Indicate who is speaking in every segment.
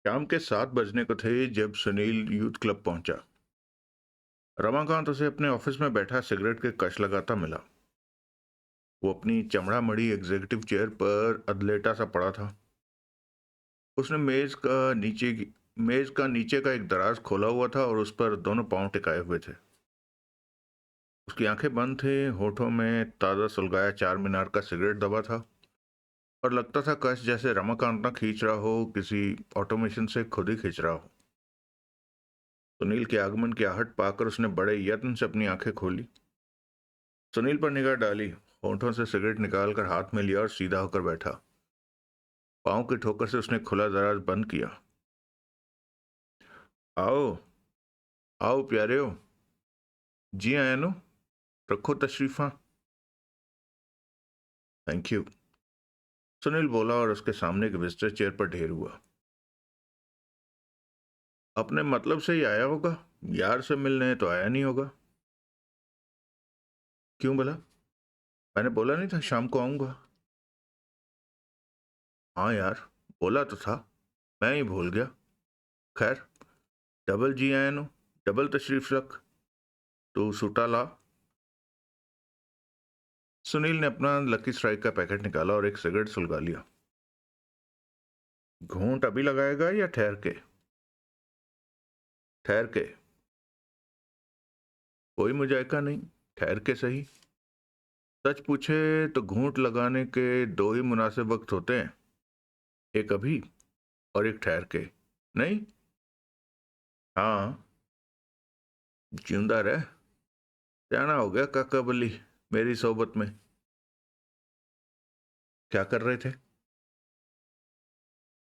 Speaker 1: शाम के 7 बजने को थे जब सुनील यूथ क्लब पहुंचा। रमाकांत उसे अपने ऑफिस में बैठा सिगरेट के कश लगाता मिला। वो अपनी चमड़ा मड़ी एग्जीक्यूटिव चेयर पर अधलेटा सा पड़ा था। उसने मेज का नीचे का एक दराज खोला हुआ था और उस पर दोनों पांव टिकाए हुए थे। उसकी आंखें बंद थी, होठों में ताज़ा सुलगाया चार मीनार का सिगरेट दबा था और लगता था कश जैसे रमाकांत ना खींच रहा हो, किसी ऑटोमेशन से खुद ही खींच रहा हो। सुनील के आगमन की आहट पाकर उसने बड़े यत्न से अपनी आंखें खोली। सुनील पर निगाह डाली, होठों से सिगरेट निकालकर हाथ में लिया और सीधा होकर बैठा। पांव की ठोकर से उसने खुला दराज बंद किया। आओ, आओ प्यारे हो। जी आया नो, रखो तशरीफा। थैंक यू, सुनील बोला और उसके सामने के विजिटर चेयर पर ढेर हुआ। अपने मतलब से ही आया होगा, यार से मिलने तो आया नहीं होगा। क्यों भला? मैंने बोला नहीं था शाम को आऊंगा? हाँ यार, बोला तो था, मैं ही भूल गया। खैर, डबल जी आया नो, डबल तशरीफ रख। तू सूटा ला। सुनील ने अपना लकी स्ट्राइक का पैकेट निकाला और एक सिगरेट सुलगा लिया। घूंट अभी लगाएगा या ठहर के? ठहर के। कोई मुजायका नहीं, ठहर के सही। सच पूछे तो घूंट लगाने के दो ही मुनासिब वक्त होते हैं, एक अभी और एक ठहर के। नहीं? हाँ, जिंदा रह। जाना हो गया काका बली मेरी सोबत में। क्या कर रहे थे?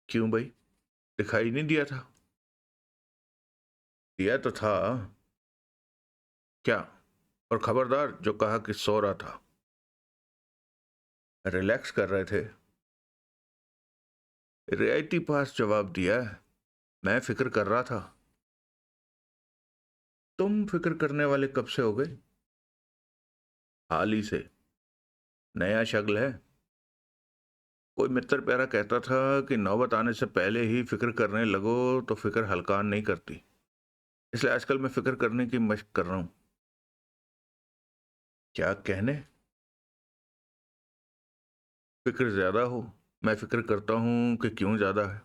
Speaker 1: क्यों भाई, दिखाई नहीं दिया था? दिया तो था। क्या? और खबरदार जो कहा कि सो रहा था। रिलैक्स कर रहे थे। रियायती पास जवाब दिया है। मैं फिक्र कर रहा था। तुम फिक्र करने वाले कब से हो गए? हाल ही से। नया शगल है? कोई मित्र प्यारा कहता था कि नौबत आने से पहले ही फिक्र करने लगो तो फिक्र हल्कान नहीं करती। इसलिए आजकल मैं फिक्र करने की मशक कर रहा हूं। क्या कहने? फिक्र ज्यादा हो, मैं फिक्र करता हूं कि क्यों ज्यादा है।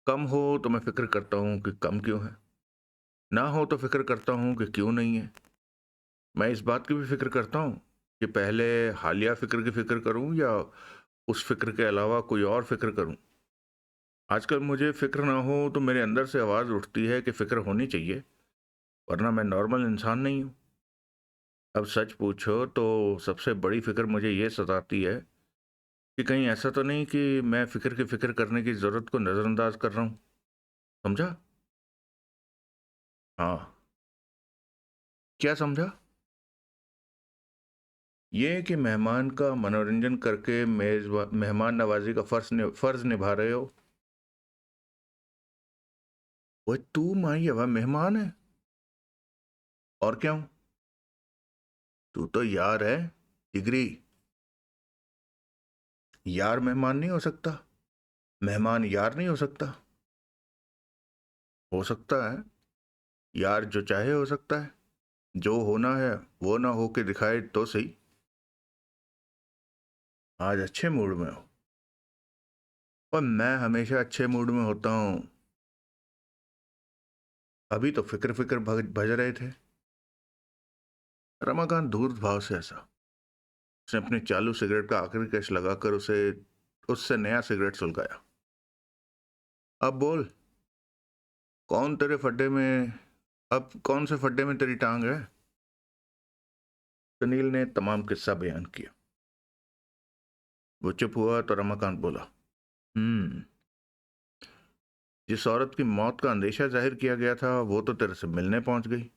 Speaker 1: कम हो तो मैं फिक्र करता हूं कि कम क्यों है। ना हो तो फिक्र करता हूं कि क्यों नहीं है। मैं इस बात की भी फिक्र करता हूं कि पहले हालिया फिक्र की फिक्र करूं या उस फिक्र के अलावा कोई और फिक्र करूं। आजकल मुझे फिक्र ना हो तो मेरे अंदर से आवाज़ उठती है कि फिक्र होनी चाहिए, वरना मैं नॉर्मल इंसान नहीं हूं। अब सच पूछो तो सबसे बड़ी फिक्र मुझे ये सताती है कि कहीं ऐसा तो नहीं कि मैं फिक्र की फिक्र करने की ज़रूरत को नज़रअंदाज कर रहा हूं। समझा? हाँ। क्या समझा? ये कि मेहमान का मनोरंजन करके मेहमान नवाजी का फर्ज निभा रहे हो। वो तू माही हवा मेहमान है और क्या हूं? तू तो यार है, जिगरी। यार मेहमान नहीं हो सकता, मेहमान यार नहीं हो सकता। हो सकता है, यार जो चाहे हो सकता है। जो होना है वो ना हो के दिखाए तो सही। आज अच्छे मूड में हो? पर मैं हमेशा अच्छे मूड में होता हूँ। अभी तो फिक्र फिक्र भज रहे थे। रमाकांत धूर्त भाव से हंसा। उसने अपनी चालू सिगरेट का आखिरी कश लगाकर उसे उससे नया सिगरेट सुलगाया। अब बोल, कौन तेरे फड्डे में अब कौन से फड्डे में तेरी टांग है? सुनील ने तमाम किस्सा बयान किया। वो चुप हुआ तो रमाकांत बोला, हम्म, जिस औरत की मौत का अंदेशा जाहिर किया गया था वो तो तेरे से मिलने पहुंच गई,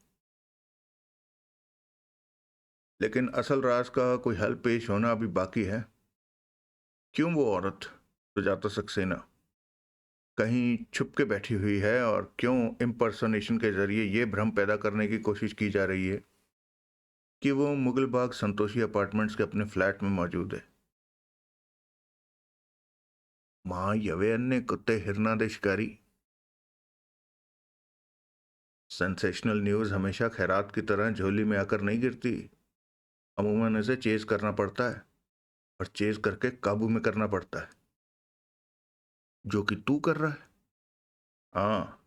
Speaker 1: लेकिन असल राज का कोई हल पेश होना अभी बाकी है। क्यों वो औरत, सुजाता सक्सेना, कहीं छुप के बैठी हुई है और क्यों इम्पर्सोनेशन के जरिए ये भ्रम पैदा करने की कोशिश की जा रही है कि वो मुगल बाग संतोषी अपार्टमेंट्स के अपने फ्लैट में मौजूद है। मां यवे अन्य कुत्ते हिरना दे शिकारी। सेंसेशनल न्यूज़ हमेशा खैरात की तरह झोली में आकर नहीं गिरती। अमूमन इसे चेज करना पड़ता है और चेज करके काबू में करना पड़ता है, जो कि तू कर रहा है। हाँ,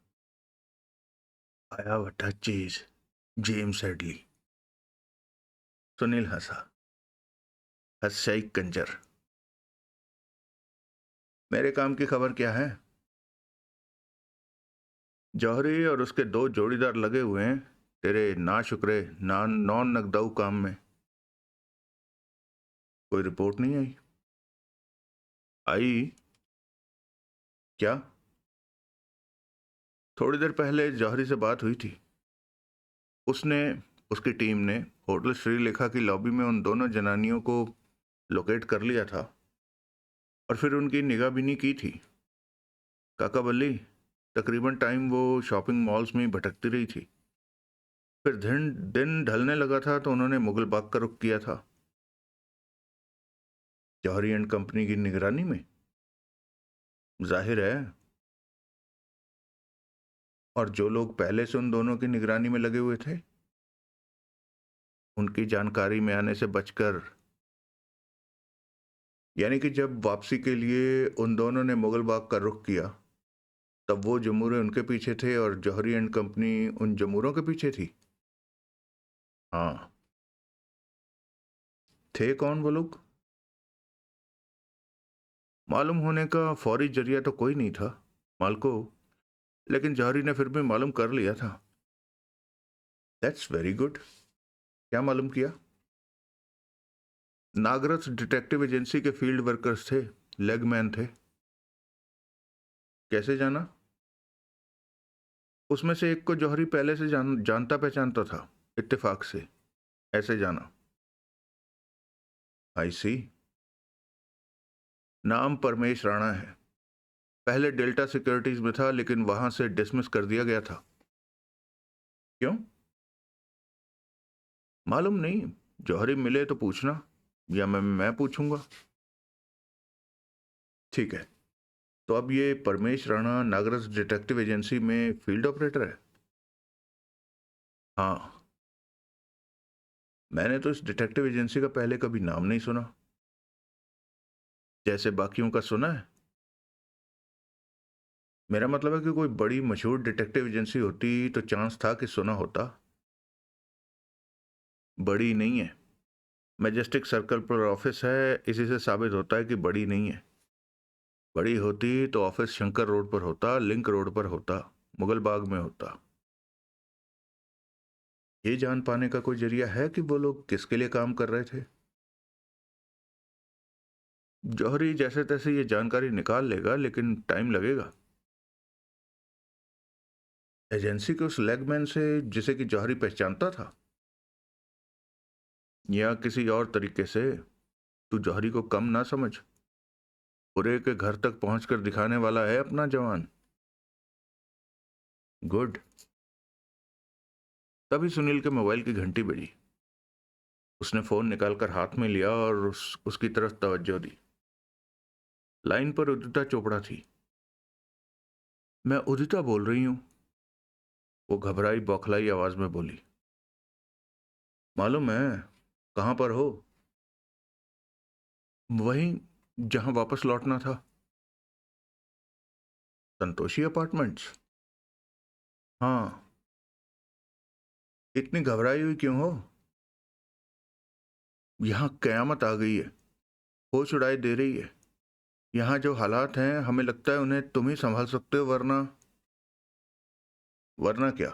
Speaker 1: आया वटा चेज, जेम्स हेडली। सुनील हंसा। हंसाई कंजर। मेरे काम की खबर क्या है? जौहरी और उसके दो जोड़ीदार लगे हुए हैं तेरे ना शुक्रे नॉन नगदाऊ काम में। कोई रिपोर्ट नहीं आई? आई? क्या? थोड़ी देर पहले जौहरी से बात हुई थी। उसने उसकी टीम ने होटल श्रीलेखा की लॉबी में उन दोनों जनानियों को लोकेट कर लिया था और फिर उनकी निगाहबीनी की थी। काका बल्ली, तकरीबन टाइम वो शॉपिंग मॉल्स में ही भटकती रही थी। फिर दिन दिन ढलने लगा था तो उन्होंने मुगल बाग का रुख किया था। जौहरी एंड कंपनी की निगरानी में? जाहिर है। और जो लोग पहले से उन दोनों की निगरानी में लगे हुए थे, उनकी जानकारी में आने से बचकर, यानी कि जब वापसी के लिए उन दोनों ने मुगल बाग का रुख किया तब वो जमूरे उनके पीछे थे और जौहरी एंड कंपनी उन जमूरों के पीछे थी। हाँ। थे कौन वो लोग? मालूम होने का फौरी जरिया तो कोई नहीं था मालको, लेकिन जौहरी ने फिर भी मालूम कर लिया था। That's very good. क्या मालूम किया? नागरथ डिटेक्टिव एजेंसी के फील्ड वर्कर्स थे, लेगमैन थे। कैसे जाना? उसमें से एक को जौहरी पहले से जानता पहचानता था, इत्तेफाक से। ऐसे जाना। आई सी। नाम परमेश राणा है। पहले डेल्टा सिक्योरिटीज में था लेकिन वहां से डिसमिस कर दिया गया था। क्यों? मालूम नहीं। जौहरी मिले तो पूछना, या मैं पूछूंगा। ठीक है। तो अब ये परमेश राणा नागरथ डिटेक्टिव एजेंसी में फील्ड ऑपरेटर है? हाँ। मैंने तो इस डिटेक्टिव एजेंसी का पहले कभी नाम नहीं सुना। जैसे बाकियों का सुना है। मेरा मतलब है कि कोई बड़ी मशहूर डिटेक्टिव एजेंसी होती तो चांस था कि सुना होता। बड़ी नहीं है। मैजेस्टिक सर्कल पर ऑफिस है, इसी से साबित होता है कि बड़ी नहीं है। बड़ी होती तो ऑफिस शंकर रोड पर होता, लिंक रोड पर होता, मुगल बाग में होता। ये जान पाने का कोई जरिया है कि वो लोग किसके लिए काम कर रहे थे? जौहरी जैसे तैसे ये जानकारी निकाल लेगा लेकिन टाइम लगेगा। एजेंसी के उस लेगमैन से जिसे कि जौहरी पहचानता था, या किसी और तरीके से? तू जौहरी को कम ना समझ। पूरे के घर तक पहुंचकर दिखाने वाला है अपना जवान। गुड। तभी सुनील के मोबाइल की घंटी बजी। उसने फोन निकालकर हाथ में लिया और उसकी तरफ तवज्जो दी। लाइन पर उदिता चोपड़ा थी। मैं उदिता बोल रही हूं, वो घबराई बौखलाई आवाज में बोली। मालूम है। कहां पर हो? वहीं जहां वापस लौटना था। संतोषी अपार्टमेंट्स? हाँ। इतनी घबराई हुई क्यों हो? यहां कयामत आ गई है। होश उड़ाई दे रही है। यहाँ जो हालात हैं हमें लगता है उन्हें तुम ही संभाल सकते हो, वरना। वरना क्या?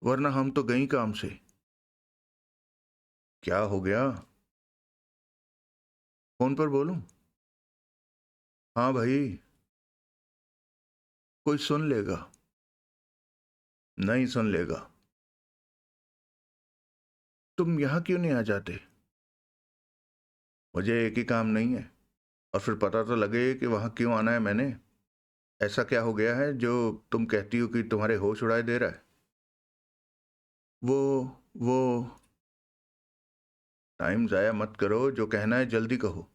Speaker 1: वरना हम तो गई काम से। क्या हो गया? फोन पर बोलूं? हाँ भाई। कोई सुन लेगा। नहीं सुन लेगा। तुम यहाँ क्यों नहीं आ जाते? मुझे एक ही काम नहीं है, और फिर पता तो लगे कि वहां क्यों आना है मैंने। ऐसा क्या हो गया है जो तुम कहती हो कि तुम्हारे होश उड़ाए दे रहा है? वो वो टाइम जाया मत करो, जो कहना है जल्दी कहो।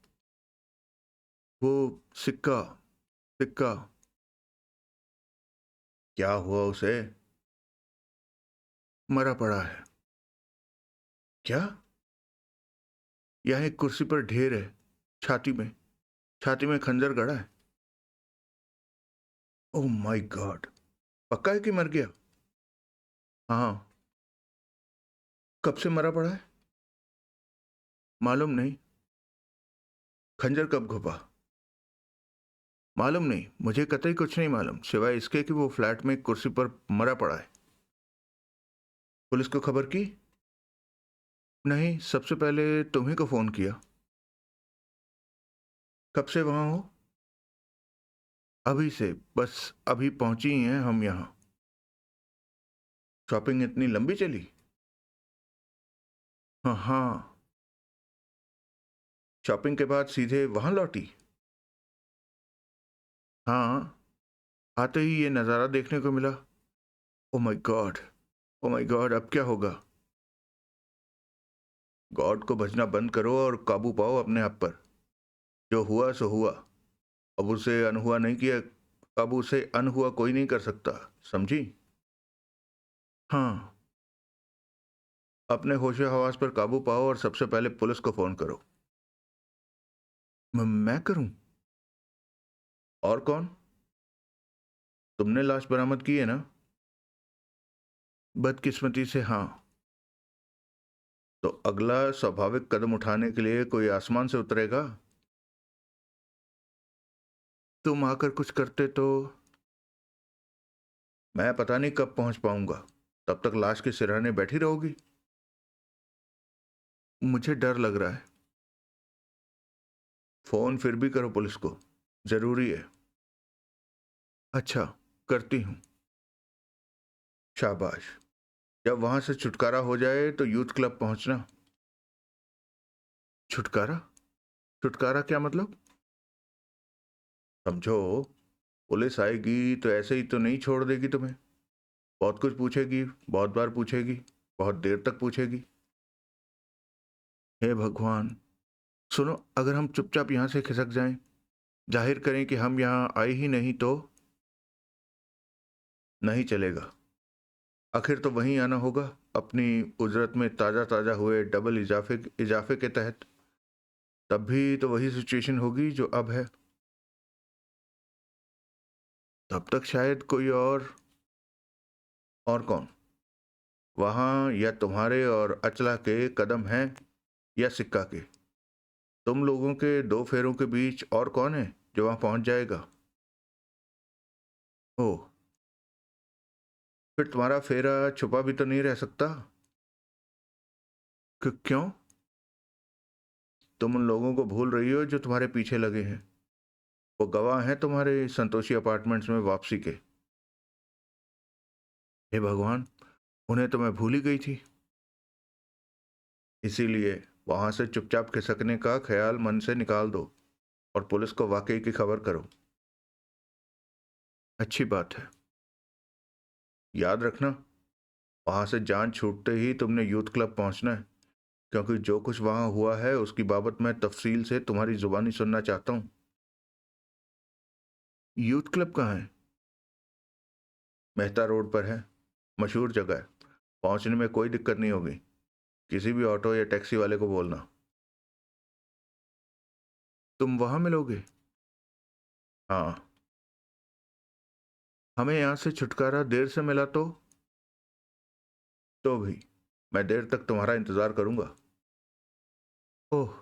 Speaker 1: वो सिक्का। सिक्का। क्या हुआ उसे? मरा पड़ा है। क्या? यहाँ एक कुर्सी पर ढेर है, छाती में, छाती में खंजर गड़ा है। Oh my God! पक्का है कि मर गया? हाँ। कब से मरा पड़ा है? मालूम नहीं। खंजर कब घुपा? मालूम नहीं, मुझे कतई कुछ नहीं मालूम, सिवाय इसके कि वो फ्लैट में एक कुर्सी पर मरा पड़ा है। पुलिस को खबर की? नहीं, सबसे पहले तुम्ही को फोन किया। कब से वहां हो? अभी से, बस अभी पहुंची ही हैं हम यहाँ। शॉपिंग इतनी लंबी चली? हाँ हाँ। शॉपिंग के बाद सीधे वहां लौटी? हाँ। आते ही ये नज़ारा देखने को मिला। Oh my God! Oh my God! अब क्या होगा? गॉड को भजना बंद करो और काबू पाओ अपने आप पर। जो हुआ सो हुआ। अब उसे अनहुआ नहीं किया। अब उसे अनहुआ कोई नहीं कर सकता, समझी? हाँ। अपने होशो हवास पर काबू पाओ और सबसे पहले पुलिस को फोन करो। मैं करूं? और कौन? तुमने लाश बरामद की है ना? बदकिस्मती से हाँ। तो अगला स्वाभाविक कदम उठाने के लिए कोई आसमान से उतरेगा। तुम आकर कुछ करते तो। मैं पता नहीं कब पहुंच पाऊंगा। तब तक लाश के सिरहाने बैठी रहोगी? मुझे डर लग रहा है। फोन फिर भी करो पुलिस को, जरूरी है। अच्छा, करती हूं। शाबाश। जब वहां से छुटकारा हो जाए तो यूथ क्लब पहुंचना। छुटकारा? छुटकारा क्या मतलब? समझो, पुलिस आएगी तो ऐसे ही तो नहीं छोड़ देगी तुम्हें। बहुत कुछ पूछेगी, बहुत बार पूछेगी, बहुत देर तक पूछेगी। हे भगवान! सुनो, अगर हम चुपचाप यहां से खिसक जाएं, जाहिर करें कि हम यहां आए ही नहीं तो? नहीं चलेगा। आखिर तो वहीं आना होगा, अपनी उजरत में ताज़ा ताज़ा हुए डबल इजाफे इजाफे के तहत। तब भी तो वही सिचुएशन होगी जो अब है। तब तक शायद कोई और कौन? वहां या तुम्हारे और अचला के कदम हैं, या सिक्का के। तुम लोगों के दो फेरों के बीच और कौन है जो वहां पहुंच जाएगा? ओह, फिर तुम्हारा फेरा छुपा भी तो नहीं रह सकता। क्यों? तुम उन लोगों को भूल रही हो जो तुम्हारे पीछे लगे हैं। वो गवाह हैं तुम्हारे संतोषी अपार्टमेंट्स में वापसी के। हे भगवान! उन्हें तो मैं भूल ही गई थी। इसीलिए वहां से चुपचाप खिसकने का ख्याल मन से निकाल दो और पुलिस को वाकई की खबर करो। अच्छी बात है। याद रखना, वहां से जान छूटते ही तुमने यूथ क्लब पहुंचना है, क्योंकि जो कुछ वहां हुआ है उसकी बाबत मैं तफसील से तुम्हारी जुबानी सुनना चाहता हूं। यूथ क्लब कहाँ है? मेहता रोड पर है। मशहूर जगह है। पहुंचने में कोई दिक्कत नहीं होगी। किसी भी ऑटो या टैक्सी वाले को बोलना। तुम वहां मिलोगे? हाँ। हमें यहां से छुटकारा देर से मिला तो भी मैं देर तक तुम्हारा इंतजार करूंगा। ओह,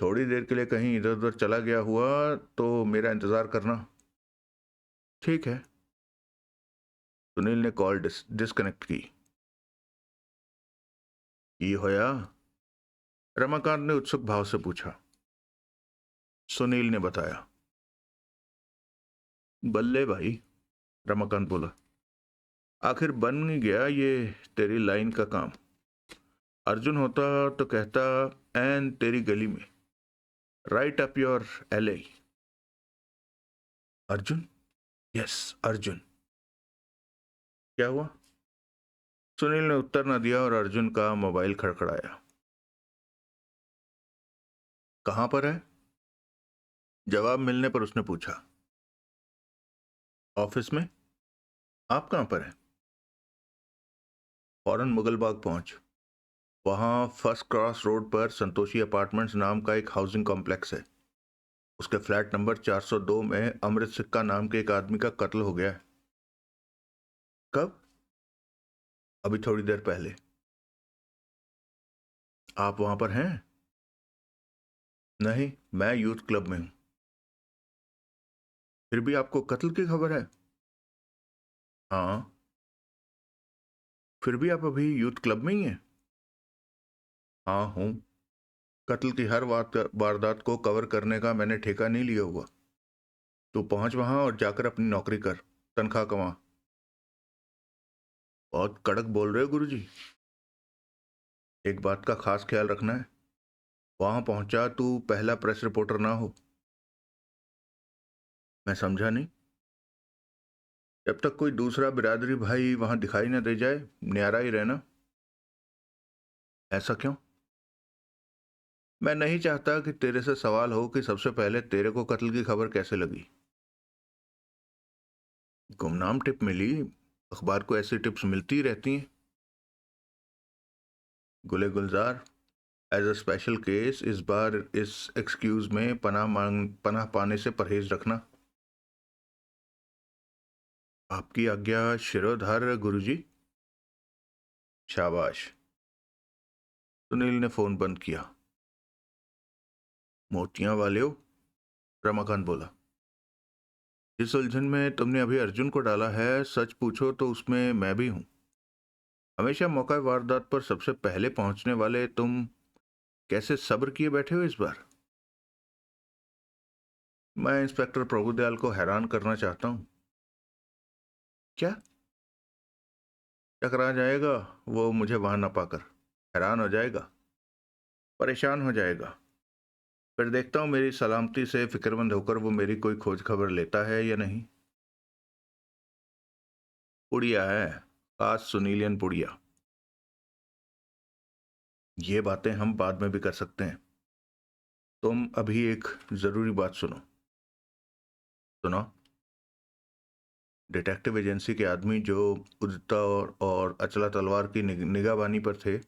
Speaker 1: थोड़ी देर के लिए कहीं इधर उधर चला गया हुआ तो मेरा इंतजार करना। ठीक है। सुनील ने कॉल डिस्कनेक्ट की। ये होया? रमाकांत ने उत्सुक भाव से पूछा। सुनील ने बताया। बल्ले भाई, रमाकांत बोला। आखिर बन ही गया ये तेरी लाइन का काम। अर्जुन होता तो कहता, एन तेरी गली में, राइट अप योर एले। अर्जुन? यस, अर्जुन। क्या हुआ? सुनील ने उत्तर न दिया और अर्जुन का मोबाइल खड़खड़ाया। कहां पर है? जवाब मिलने पर उसने पूछा। ऑफिस में। आप कहां पर हैं? फौरन मुगलबाग पहुंच। वहां फर्स्ट क्रॉस रोड पर संतोषी अपार्टमेंट्स नाम का एक हाउसिंग कॉम्प्लेक्स है। उसके फ्लैट नंबर 402 में अमृत सिक्का नाम के एक आदमी का कत्ल हो गया है। कब? अभी थोड़ी देर पहले। आप वहां पर हैं? नहीं, मैं यूथ क्लब में हूं। फिर भी आपको कत्ल की खबर है? हाँ। फिर भी आप अभी यूथ क्लब में ही हैं? हाँ हूं। कत्ल की हर वारदात को कवर करने का मैंने ठेका नहीं लिया हुआ। तू पहुंच वहां और जाकर अपनी नौकरी कर, तनख्वाह कमा। बहुत कड़क बोल रहे हो गुरुजी। एक बात का खास ख्याल रखना है, वहां पहुंचा तू पहला प्रेस रिपोर्टर ना हो। मैं समझा नहीं। जब तक कोई दूसरा बिरादरी भाई वहां दिखाई ना दे जाए, न्यारा ही रहना। ऐसा क्यों? मैं नहीं चाहता कि तेरे से सवाल हो कि सबसे पहले तेरे को कत्ल की खबर कैसे लगी। गुमनाम टिप मिली। अखबार को ऐसी टिप्स मिलती ही रहती हैं। गुले गुलजार, एज अ स्पेशल केस इस बार इस एक्सक्यूज में पनाह पाने से परहेज रखना। आपकी आज्ञा शिरोधार गुरुजी। शाबाश। सुनील ने फोन बंद किया। मोतियां वाले हो? रमाकांत बोला। जिस उलझन में तुमने अभी अर्जुन को डाला है, सच पूछो तो उसमें मैं भी हूं। हमेशा मौका वारदात पर सबसे पहले पहुंचने वाले तुम कैसे सब्र किए बैठे हो इस बार? मैं इंस्पेक्टर प्रभुदयाल को हैरान करना चाहता हूं। क्या? टकरा जाएगा। वो मुझे वहां न पाकर हैरान हो जाएगा, परेशान हो जाएगा। फिर देखता हूं मेरी सलामती से फिक्रमंद होकर वो मेरी कोई खोज खबर लेता है या नहीं। पुड़िया है, खास सुनीलियन पुड़िया। ये बातें हम बाद में भी कर सकते हैं। तुम अभी एक जरूरी बात सुनो। सुनो। डिटेक्टिव एजेंसी के आदमी जो उदिता और अचला तलवार की निगाहबानी पर थे,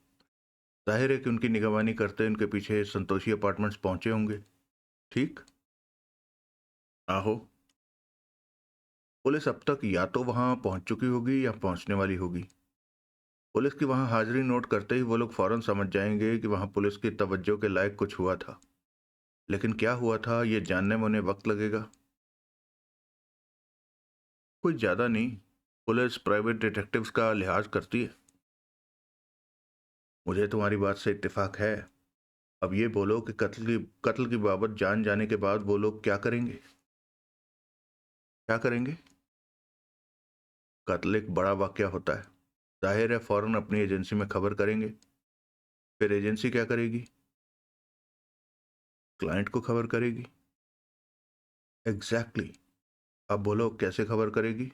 Speaker 1: जाहिर है कि उनकी निगरानी करते उनके पीछे संतोषी अपार्टमेंट्स पहुंचे होंगे। ठीक? आहो। पुलिस अब तक या तो वहां पहुंच चुकी होगी या पहुंचने वाली होगी। पुलिस की वहां हाजिरी नोट करते ही वो लोग फौरन समझ जाएंगे कि वहां पुलिस की तवज्जो के लायक कुछ हुआ था। लेकिन क्या हुआ था ये जानने में उन्हें वक्त लगेगा। कोई ज्यादा नहीं। पुलिस प्राइवेट डिटेक्टिव्स का लिहाज करती है। मुझे तुम्हारी बात से इत्तेफाक है। अब ये बोलो कि कत्ल की बाबत जान जाने के बाद वो लोग क्या करेंगे? क्या करेंगे? कत्ल एक बड़ा वाकया होता है, जाहिर है फौरन अपनी एजेंसी में खबर करेंगे। फिर एजेंसी क्या करेगी? क्लाइंट को खबर करेगी। Exactly exactly. अब बोलो कैसे खबर करेगी?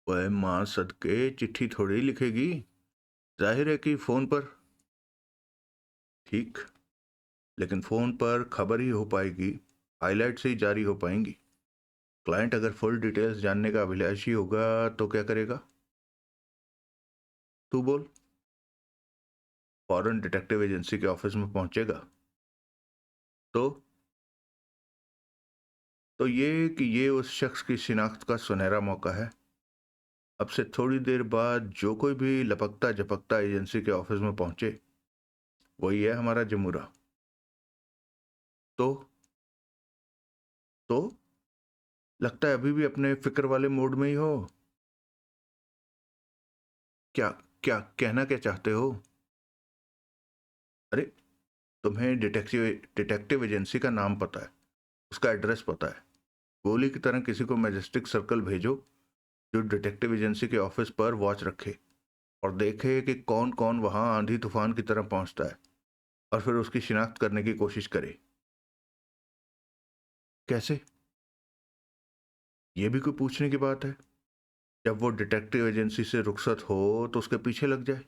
Speaker 1: वह मां सदके चिट्ठी थोड़ी लिखेगी, जाहिर है कि फोन पर। ठीक, लेकिन फोन पर खबर ही हो पाएगी, हाईलाइट से ही जारी हो पाएंगी। क्लाइंट अगर फुल डिटेल्स जानने का अभिलाषी होगा तो क्या करेगा? तू बोल। फौरन डिटेक्टिव एजेंसी के ऑफिस में पहुंचेगा। तो ये कि ये उस शख्स की शिनाख्त का सुनहरा मौका है। अब से थोड़ी देर बाद जो कोई भी लपकता झपकता एजेंसी के ऑफिस में पहुंचे, वही है हमारा जमूरा। तो तो लगता है अभी भी अपने फिक्र वाले मूड में ही हो। क्या? क्या कहना क्या चाहते हो? अरे, तुम्हें डिटेक्टिव एजेंसी का नाम पता है, उसका एड्रेस पता है। गोली की तरह किसी को मैजेस्टिक सर्कल भेजो जो डिटेक्टिव एजेंसी के ऑफिस पर वॉच रखे और देखे कि कौन कौन वहां आंधी तूफान की तरह पहुंचता है, और फिर उसकी शिनाख्त करने की कोशिश करे। कैसे? यह भी कोई पूछने की बात है? जब वो डिटेक्टिव एजेंसी से रुखसत हो तो उसके पीछे लग जाए।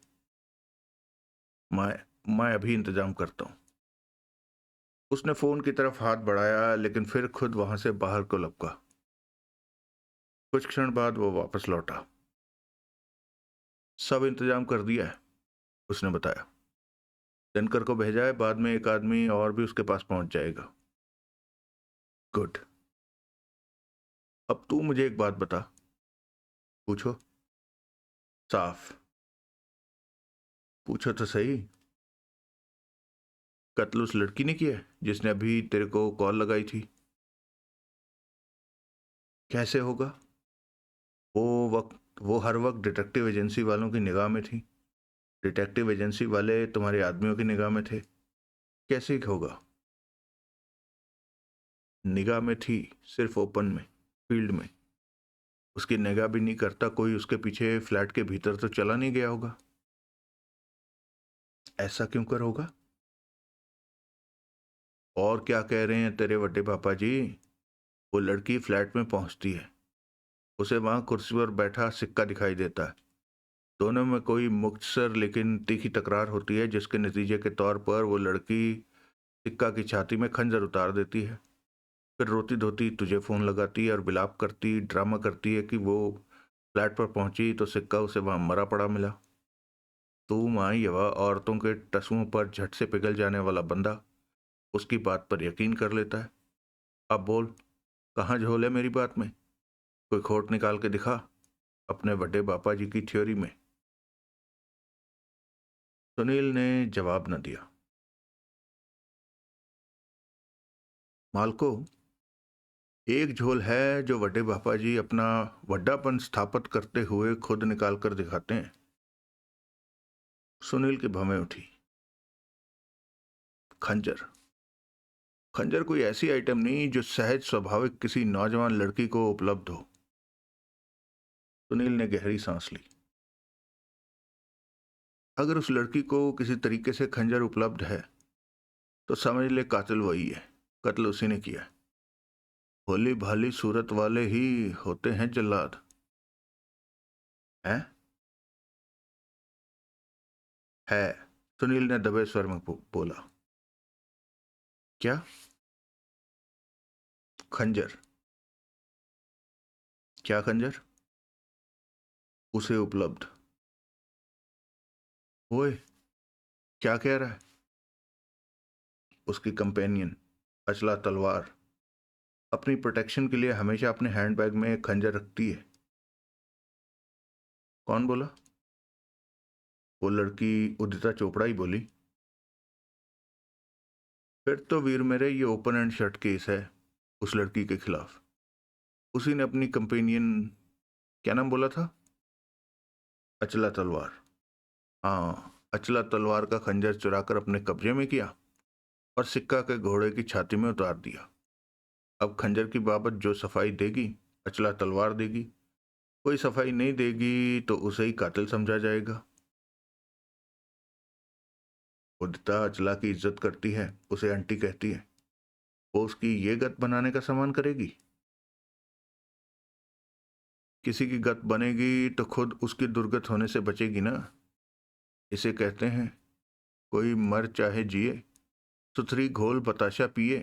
Speaker 1: मैं अभी इंतजाम करता हूं। उसने फोन की तरफ हाथ बढ़ाया, लेकिन फिर खुद वहां से बाहर को लपका। कुछ क्षण बाद वो वापस लौटा। सब इंतजाम कर दिया है, उसने बताया। दिनकर को भेजा है, बाद में एक आदमी और भी उसके पास पहुंच जाएगा। गुड। अब तू मुझे एक बात बता। पूछो। साफ पूछो तो सही। कत्ल उस लड़की ने किया है जिसने अभी तेरे को कॉल लगाई थी? कैसे होगा? वो वो हर वक्त डिटेक्टिव एजेंसी वालों की निगाह में थी। डिटेक्टिव एजेंसी वाले तुम्हारे आदमियों की निगाह में थे। कैसे होगा? निगाह में थी, सिर्फ ओपन में, फील्ड में। उसकी निगाह भी नहीं करता कोई उसके पीछे फ्लैट के भीतर तो चला नहीं गया होगा। ऐसा क्यों कर होगा? और क्या कह रहे हैं तेरे बड़े पापा जी? वो लड़की फ्लैट में पहुंचती है, उसे वहां कुर्सी पर बैठा सिक्का दिखाई देता है। दोनों में कोई मुख्तसर लेकिन तीखी तकरार होती है, जिसके नतीजे के तौर पर वो लड़की सिक्का की छाती में खंजर उतार देती है। फिर रोती धोती तुझे फोन लगाती है और बिलाप करती ड्रामा करती है कि वो फ्लैट पर पहुंची तो सिक्का उसे वहां मरा पड़ा मिला। तू माँ यवा औरतों के टसुओं पर झट से पिघल जाने वाला बंदा उसकी बात पर यकीन कर लेता है। अब बोल, कहाँ झोल है मेरी बात में? कोई खोट निकाल के दिखा अपने बड़े बापा जी की थ्योरी में। सुनील ने जवाब न दिया। मालको, एक झोल है जो बड़े बापा जी अपना वड्डापन स्थापित करते हुए खुद निकाल कर दिखाते हैं। सुनील की भवें उठी। खंजर। खंजर कोई ऐसी आइटम नहीं जो सहज स्वाभाविक किसी नौजवान लड़की को उपलब्ध हो। सुनील ने गहरी सांस ली। अगर उस लड़की को किसी तरीके से खंजर उपलब्ध है तो समझ ले कातिल वही है। कत्ल उसी ने किया है। भोली भाली सूरत वाले ही होते हैं जल्लाद। हैं? है। सुनील ने दबे स्वर में बोला। क्या? खंजर। क्या खंजर? उसे उपलब्ध। ओए, क्या कह रहा है? उसकी कंपेनियन अचला तलवार अपनी प्रोटेक्शन के लिए हमेशा अपने हैंडबैग में एक खंजर रखती है। कौन बोला? वो लड़की उदिता चोपड़ा ही बोली। फिर तो वीर मेरे ये ओपन एंड शट केस है उस लड़की के खिलाफ। उसी ने अपनी कंपेनियन, क्या नाम बोला था? अचला तलवार। हाँ, अचला तलवार का खंजर चुराकर अपने कब्जे में किया और सिक्का के घोड़े की छाती में उतार दिया। अब खंजर की बाबत जो सफाई देगी अचला तलवार देगी। कोई सफाई नहीं देगी तो उसे ही कातिल समझा जाएगा। उदिता अचला की इज्जत करती है, उसे आंटी कहती है। वो उसकी ये गत बनाने का सामान करेगी? किसी की गत बनेगी तो खुद उसकी दुर्गत होने से बचेगी ना। इसे कहते हैं कोई मर चाहे जिए, सुथरी घोल बताशा पिए।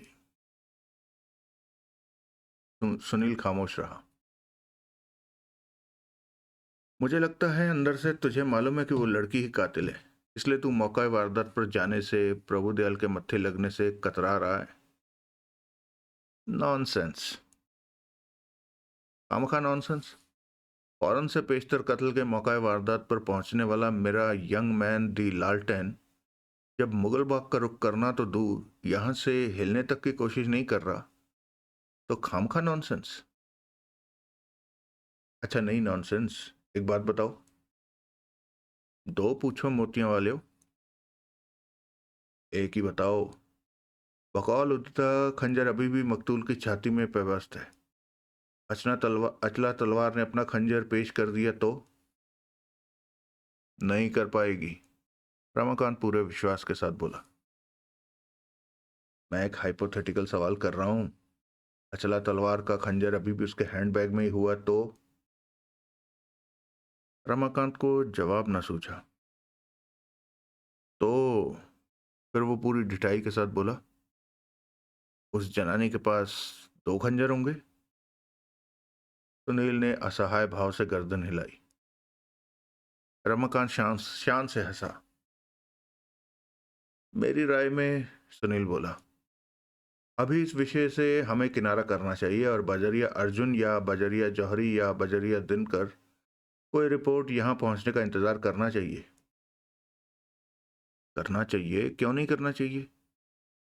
Speaker 1: सुनील खामोश रहा। मुझे लगता है अंदर से तुझे मालूम है कि वो लड़की ही कातिल है, इसलिए तू मौका वारदात पर जाने से, प्रभु दयाल के मत्थे लगने से कतरा रहा है। नॉनसेंस। खामखा नॉनसेंस। फौरन से पेशतर कत्ल के मौका वारदात पर पहुंचने वाला मेरा यंग मैन दी लालटेन जब मुगल बाग का रुख करना तो दूर यहां से हिलने तक की कोशिश नहीं कर रहा, तो खामखा नॉनसेंस। अच्छा नहीं नॉनसेंस। एक बात बताओ। दो पूछो मोतियां वाले हो। एक ही बताओ। बकौल उदिता खंजर अभी भी मकतूल की छाती में पेवस्त है। अचला तलवार ने अपना खंजर पेश कर दिया तो? नहीं कर पाएगी, रमाकांत पूरे विश्वास के साथ बोला। मैं एक हाइपोथेटिकल सवाल कर रहा हूं। अचला तलवार का खंजर अभी भी उसके हैंडबैग में ही हुआ तो? रमाकांत को जवाब न सूझा। तो फिर वो पूरी ढिठाई के साथ बोला, उस जनानी के पास दो खंजर होंगे। सुनील ने असहाय भाव से गर्दन हिलाई। रमाकांत शान शान से हंसा। मेरी राय में, सुनील बोला, अभी इस विषय से हमें किनारा करना चाहिए और बजरिया अर्जुन या बजरिया जौहरी या बजरिया दिनकर कोई रिपोर्ट यहां पहुंचने का इंतजार करना चाहिए। करना चाहिए? क्यों नहीं करना चाहिए?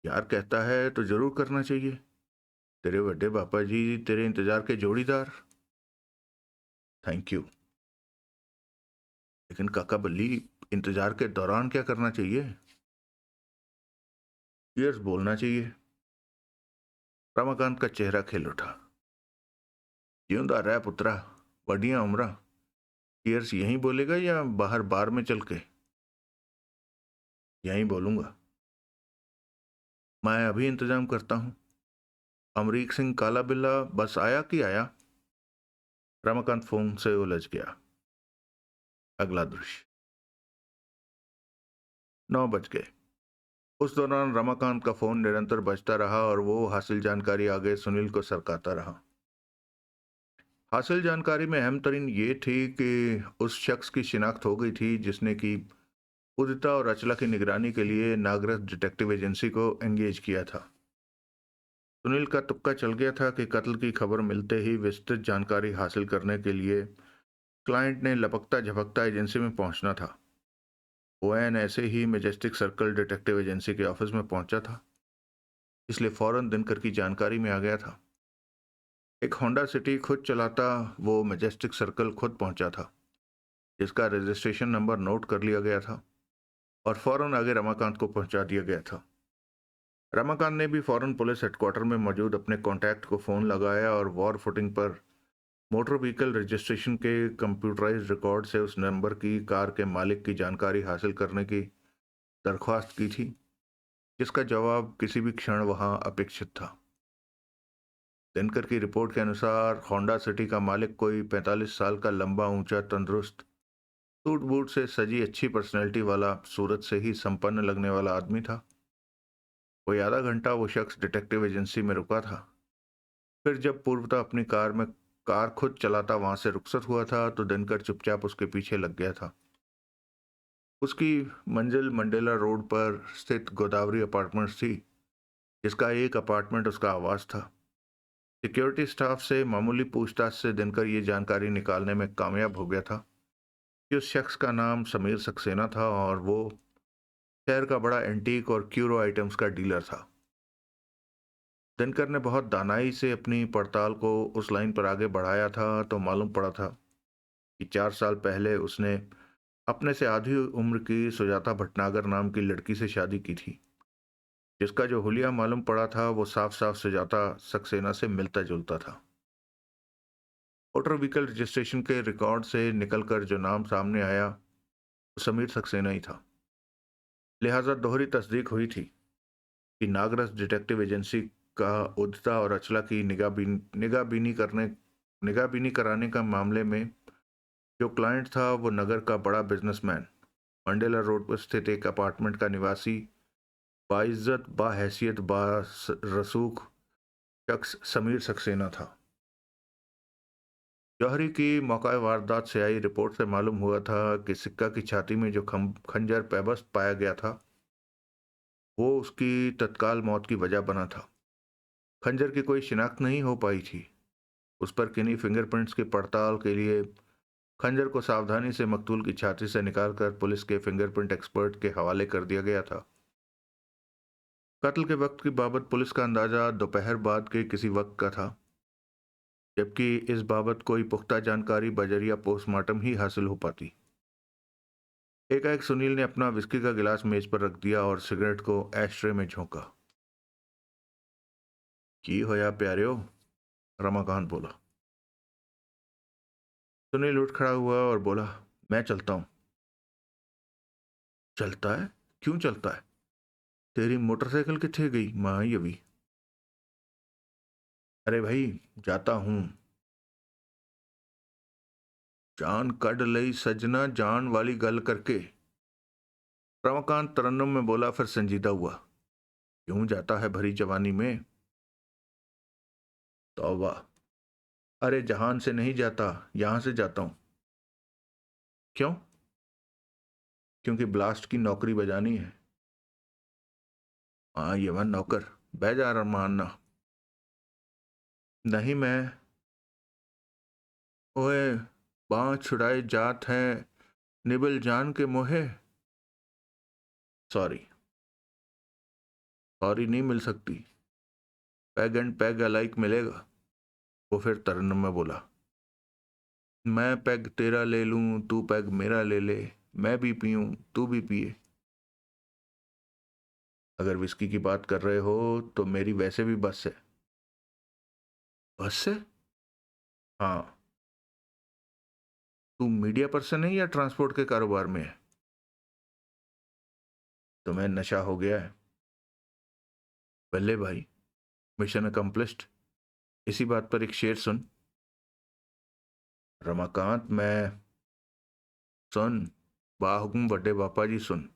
Speaker 1: यार कहता है तो जरूर करना चाहिए। तेरे बड़े पापा जी तेरे इंतजार के जोड़ीदार। Thank you. लेकिन काका बल्ली, इंतजार के दौरान क्या करना चाहिए? यस बोलना चाहिए। रमाकांत का चेहरा खिल उठा। जिंदा रह पुत्रा, बड़िया उम्रा। यस यहीं बोलेगा या बाहर बार में चल के? यहीं बोलूंगा। मैं अभी इंतजाम करता हूं। अमरीक सिंह काला बिल्ला बस आया कि आया? रमाकांत फोन से उलझ गया। अगला दृश्य। 9 बज गए। उस दौरान रमाकांत का फोन निरंतर बजता रहा और वो हासिल जानकारी आगे सुनील को सरकाता रहा। हासिल जानकारी में अहम तरीन ये थी कि उस शख्स की शिनाख्त हो गई थी जिसने की उदिता और अचला की निगरानी के लिए नागरथ डिटेक्टिव एजेंसी को एंगेज किया था। सुनील का तुक्का चल गया था कि कत्ल की खबर मिलते ही विस्तृत जानकारी हासिल करने के लिए क्लाइंट ने लपकता झपकता एजेंसी में पहुंचना था। ओएन ऐसे ही मैजेस्टिक सर्कल डिटेक्टिव एजेंसी के ऑफिस में पहुंचा था, इसलिए फौरन दिनकर की जानकारी में आ गया था। एक होंडा सिटी खुद चलाता वो मैजेस्टिक सर्कल खुद पहुंचा था, जिसका रजिस्ट्रेशन नंबर नोट कर लिया गया था और फौरन आगे रमाकांत को पहुंचा दिया गया था। रमाकांत ने भी फौरन पुलिस हेडक्वार्टर में मौजूद अपने कॉन्टैक्ट को फोन लगाया और वॉर फुटिंग पर मोटर व्हीकल रजिस्ट्रेशन के कंप्यूटराइज्ड रिकॉर्ड से उस नंबर की कार के मालिक की जानकारी हासिल करने की दरख्वास्त की थी, जिसका जवाब किसी भी क्षण वहां अपेक्षित था। दिनकर की रिपोर्ट के अनुसार होंडा सिटी का मालिक कोई 45 साल का लंबा ऊंचा तंदुरुस्त सूट बूट से सजी अच्छी पर्सनैलिटी वाला सूरत से ही संपन्न लगने वाला आदमी था। कोई आधा घंटा वो शख्स डिटेक्टिव एजेंसी में रुका था। फिर जब पूर्वतः अपनी कार खुद चलाता वहां से रुखसत हुआ था तो दिनकर चुपचाप उसके पीछे लग गया था। उसकी मंजिल मंडेला रोड पर स्थित गोदावरी अपार्टमेंट्स थी, जिसका एक अपार्टमेंट उसका आवास था। सिक्योरिटी स्टाफ से मामूली पूछताछ से दिनकर ये जानकारी निकालने में कामयाब हो गया था कि उस शख्स का नाम समीर सक्सेना था और वो शहर का बड़ा एंटीक और क्यूरो आइटम्स का डीलर था। दिनकर ने बहुत दानाई से अपनी पड़ताल को उस लाइन पर आगे बढ़ाया था तो मालूम पड़ा था कि 4 साल पहले उसने अपने से आधी उम्र की सुजाता भटनागर नाम की लड़की से शादी की थी, जिसका जो हुलिया मालूम पड़ा था वो साफ साफ सुजाता सक्सेना से मिलता जुलता था। मोटर व्हीकल रजिस्ट्रेशन के रिकॉर्ड से निकलकर जो नाम सामने आया वो समीर सक्सेना ही था। लिहाजा दोहरी तस्दीक हुई थी कि नागरथ डिटेक्टिव एजेंसी का उदिता और अचला की निगाहबीनी कराने का मामले में जो क्लाइंट था वो नगर का बड़ा बिजनेसमैन, मंडेला रोड पर स्थित एक अपार्टमेंट का निवासी, बाइज्जत बाहैसियत रसूख शख्स समीर सक्सेना था। जौहरी की मौका वारदात से आई रिपोर्ट से मालूम हुआ था कि सिक्का की छाती में जो खंजर पेबस्त पाया गया था वो उसकी तत्काल मौत की वजह बना था। खंजर की कोई शिनाख्त नहीं हो पाई थी। उस पर किन्हीं फिंगरप्रिंट्स की पड़ताल के लिए खंजर को सावधानी से मकतूल की छाती से निकालकर पुलिस के फिंगरप्रिंट एक्सपर्ट के हवाले कर दिया गया था। कत्ल के वक्त की बाबत पुलिस का अंदाजा दोपहर बाद के किसी वक्त का था, जबकि इस बाबत कोई पुख्ता जानकारी बजरिया पोस्टमार्टम ही हासिल हो पाती। एकाएक सुनील ने अपना विस्की का गिलास मेज पर रख दिया और सिगरेट को एशट्रे में झोंका। की होया प्यारियो? रमाकांत बोला। सुनील उठ खड़ा हुआ और बोला, मैं चलता हूं। चलता है? क्यों चलता है? तेरी मोटरसाइकिल किथे गई मां अभी? अरे भाई, जाता हूं। जान कड लई सजना जान वाली गल करके, रमाकांत तरन्नुम में बोला, फिर संजीदा हुआ। क्यों जाता है भरी जवानी में? तौबा। अरे जहान से नहीं जाता, यहां से जाता हूं। क्यों? क्योंकि ब्लास्ट की नौकरी बजानी है। हाँ ये वन नौकर, बह जा रहा मानना। नहीं मैं, ओए, बाँ छुड़ाए जात है निबल जान के मोहे। सॉरी, सॉरी नहीं मिल सकती, पैग एंड पैग अलाइक मिलेगा। वो फिर तरन्नुम में बोला, मैं पैग तेरा ले लूं, तू पैग मेरा ले ले, मैं भी पीऊं तू भी पिए। अगर विस्की की बात कर रहे हो तो मेरी वैसे भी बस है। बस से? हाँ। तू मीडिया पर्सन है या ट्रांसपोर्ट के कारोबार में है? तुम्हें नशा हो गया है। बल्ले भाई, मिशन अकम्प्लिश्ड। इसी बात पर एक शेर सुन। रमाकांत, मैं, सुन, बाहुकुम बड़े पापा जी सुन।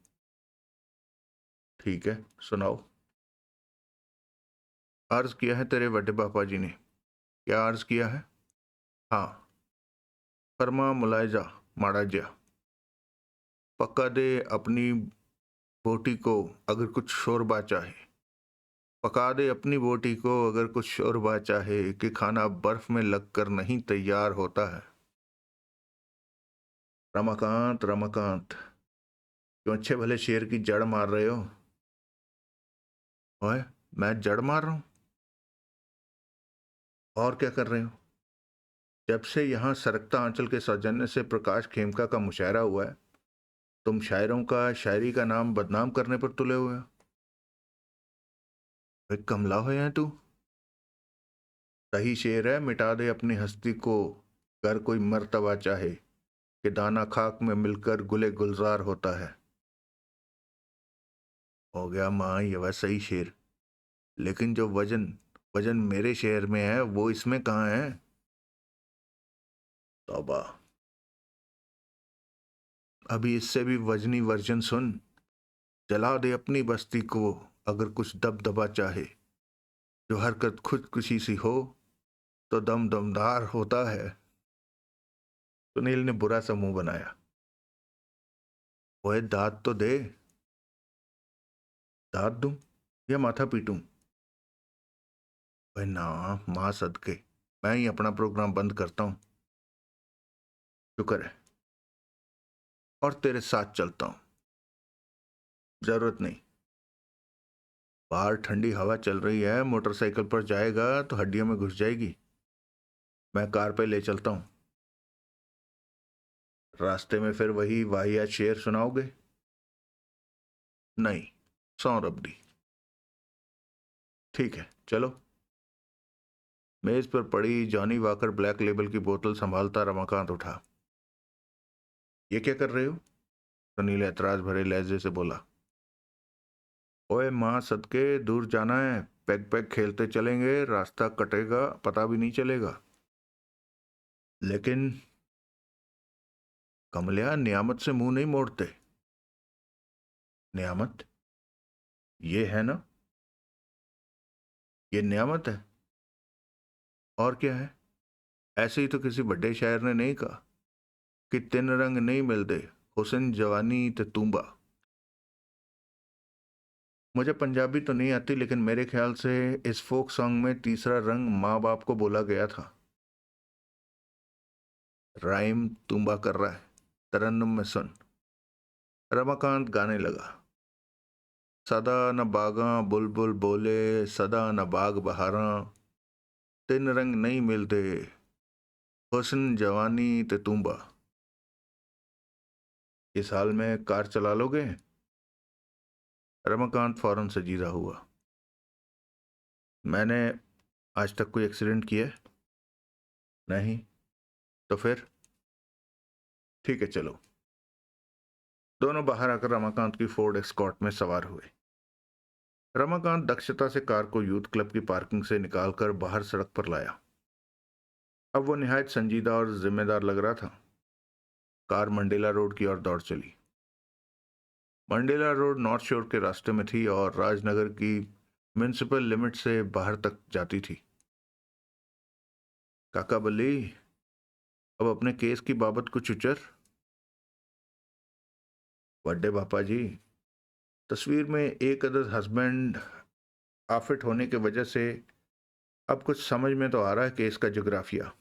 Speaker 1: ठीक है, सुनाओ। अर्ज किया है तेरे बड़े पापा जी ने। क्या अर्ज किया है? हाँ। फरमा मुलायजा माड़ा जा, पक्का दे अपनी बोटी को अगर कुछ शोरबा चाहे। पका दे अपनी बोटी को अगर कुछ शोरबा चाहे, कि खाना बर्फ में लगकर नहीं तैयार होता है। रमाकांत, रमाकांत, क्यों अच्छे भले शेर की जड़ मार रहे हो? ओए, मैं जड़ मार रहा हूं? और क्या कर रहे हो? जब से यहां सरकता आंचल के सौजन्य से प्रकाश खेमका का मुशायरा हुआ है, तुम शायरों का, शायरी का नाम बदनाम करने पर तुले हुए हो। भाई कमला हो या तू? सही शेर है, मिटा दे अपनी हस्ती को अगर कोई मर्तबा चाहे, कि दाना खाक में मिलकर गुले गुलजार होता है। हो गया माँ, ये वह सही शेर, लेकिन जो वजन वजन मेरे शेर में है वो इसमें कहाँ है? तौबा। अभी इससे भी वजनी वर्जन सुन। जला दे अपनी बस्ती को अगर कुछ दबदबा चाहे, जो हरकत खुदकुशी सी हो तो दम दमदार होता है। सुनील ने बुरा सा मुंह बनाया। ओए दाद तो दे। दाद दूं या माथा पीटूं? ओए ना, मां सदके, मैं ही अपना प्रोग्राम बंद करता हूं। शुक्र है, और तेरे साथ चलता हूं। जरूरत नहीं, बाहर ठंडी हवा चल रही है, मोटरसाइकिल पर जाएगा तो हड्डियों में घुस जाएगी। मैं कार पे ले चलता हूं। रास्ते में फिर वही वाहियात शेर सुनाओगे? नहीं, सौ रबड़ी। ठीक है, चलो। मेज पर पड़ी जॉनी वॉकर ब्लैक लेबल की बोतल संभालता रमाकांत उठा। ये क्या कर रहे हो? सुनील ऐतराज भरे लहजे से बोला। ओए माँ सदके, दूर जाना है, पैग पैग खेलते चलेंगे, रास्ता कटेगा पता भी नहीं चलेगा। लेकिन कमलिया, नियामत से मुंह नहीं मोड़ते। नियामत? ये है ना, ये नियामत है। और क्या है? ऐसे ही तो किसी बड़े शायर ने नहीं कहा कि तीन रंग नहीं मिलते, हुस्न जवानी ते तूंबा। मुझे पंजाबी तो नहीं आती, लेकिन मेरे ख्याल से इस फोक सॉन्ग में तीसरा रंग माँ बाप को बोला गया था। राइम तूंबा कर रहा है, तरन्नुम में सुन। रमाकांत गाने लगा। सदा न बागा बुलबुल बोले, सदा न बाग बहारा, तीन रंग नहीं मिलते, हुस्न जवानी ते तूंबा। इस हाल में कार चला लोगे? रमाकांत फौरन से जीरा हुआ। मैंने आज तक कोई एक्सीडेंट किया है? नहीं। तो फिर? ठीक है, चलो। दोनों बाहर आकर रमाकांत की फोर्ड एस्कॉर्ट में सवार हुए। रमाकांत दक्षता से कार को यूथ क्लब की पार्किंग से निकालकर बाहर सड़क पर लाया। अब वो निहायत संजीदा और जिम्मेदार लग रहा था। कार मंडेला रोड की ओर दौड़ चली। मंडेला रोड नॉर्थ शोर के रास्ते में थी और राजनगर की म्युनिसिपल लिमिट से बाहर तक जाती थी। काका बल्ली, अब अपने केस की बाबत कुछ उचर। बर्थडे पापा जी। तस्वीर में एक अदद हस्बैंड आफिट होने की वजह से अब कुछ समझ में तो आ रहा है कि इसका जोग्राफिया।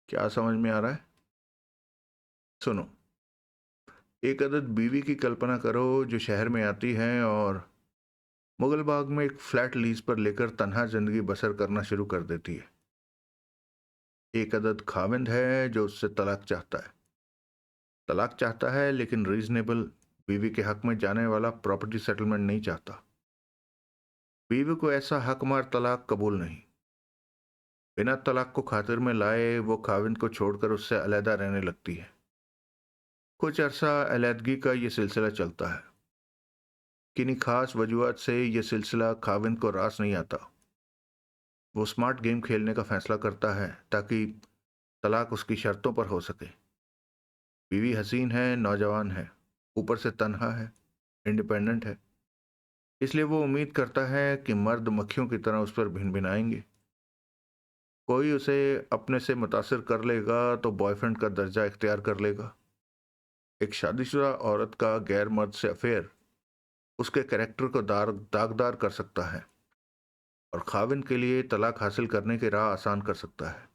Speaker 1: क्या समझ में आ रहा है? सुनो, एक अदद बीवी की कल्पना करो जो शहर में आती है और मुगल बाग में एक फ्लैट लीज पर लेकर तन्हा जिंदगी बसर करना शुरू कर देती है। एक अदद खाविंद है जो उससे तलाक चाहता है लेकिन रीजनेबल बीवी के हक में जाने वाला प्रॉपर्टी सेटलमेंट नहीं चाहता। बीवी को ऐसा हक मार तलाक कबूल नहीं। बिना तलाक को खातिर में लाए वो खाविंद को छोड़कर उससे अलहदा रहने लगती है। कुछ अरसा अलहदगी का ये सिलसिला चलता है। किन्हीं खास वजूहत से ये सिलसिला खाविंद को रास नहीं आता। वो स्मार्ट गेम खेलने का फैसला करता है ताकि तलाक उसकी शर्तों पर हो सके। बीवी हसीन है, नौजवान है, ऊपर से तन्हा है, इंडिपेंडेंट है, इसलिए वो उम्मीद करता है कि मर्द मक्खियों की तरह उस पर भिनभिनाएंगे। कोई उसे अपने से मुतासिर कर लेगा तो बॉयफ्रेंड का दर्जा इख्तियार कर लेगा। एक शादीशुदा औरत का गैर मर्द से अफेयर उसके कैरेक्टर को दागदार कर सकता है और खाविंद के लिए तलाक हासिल करने की राह आसान कर सकता है।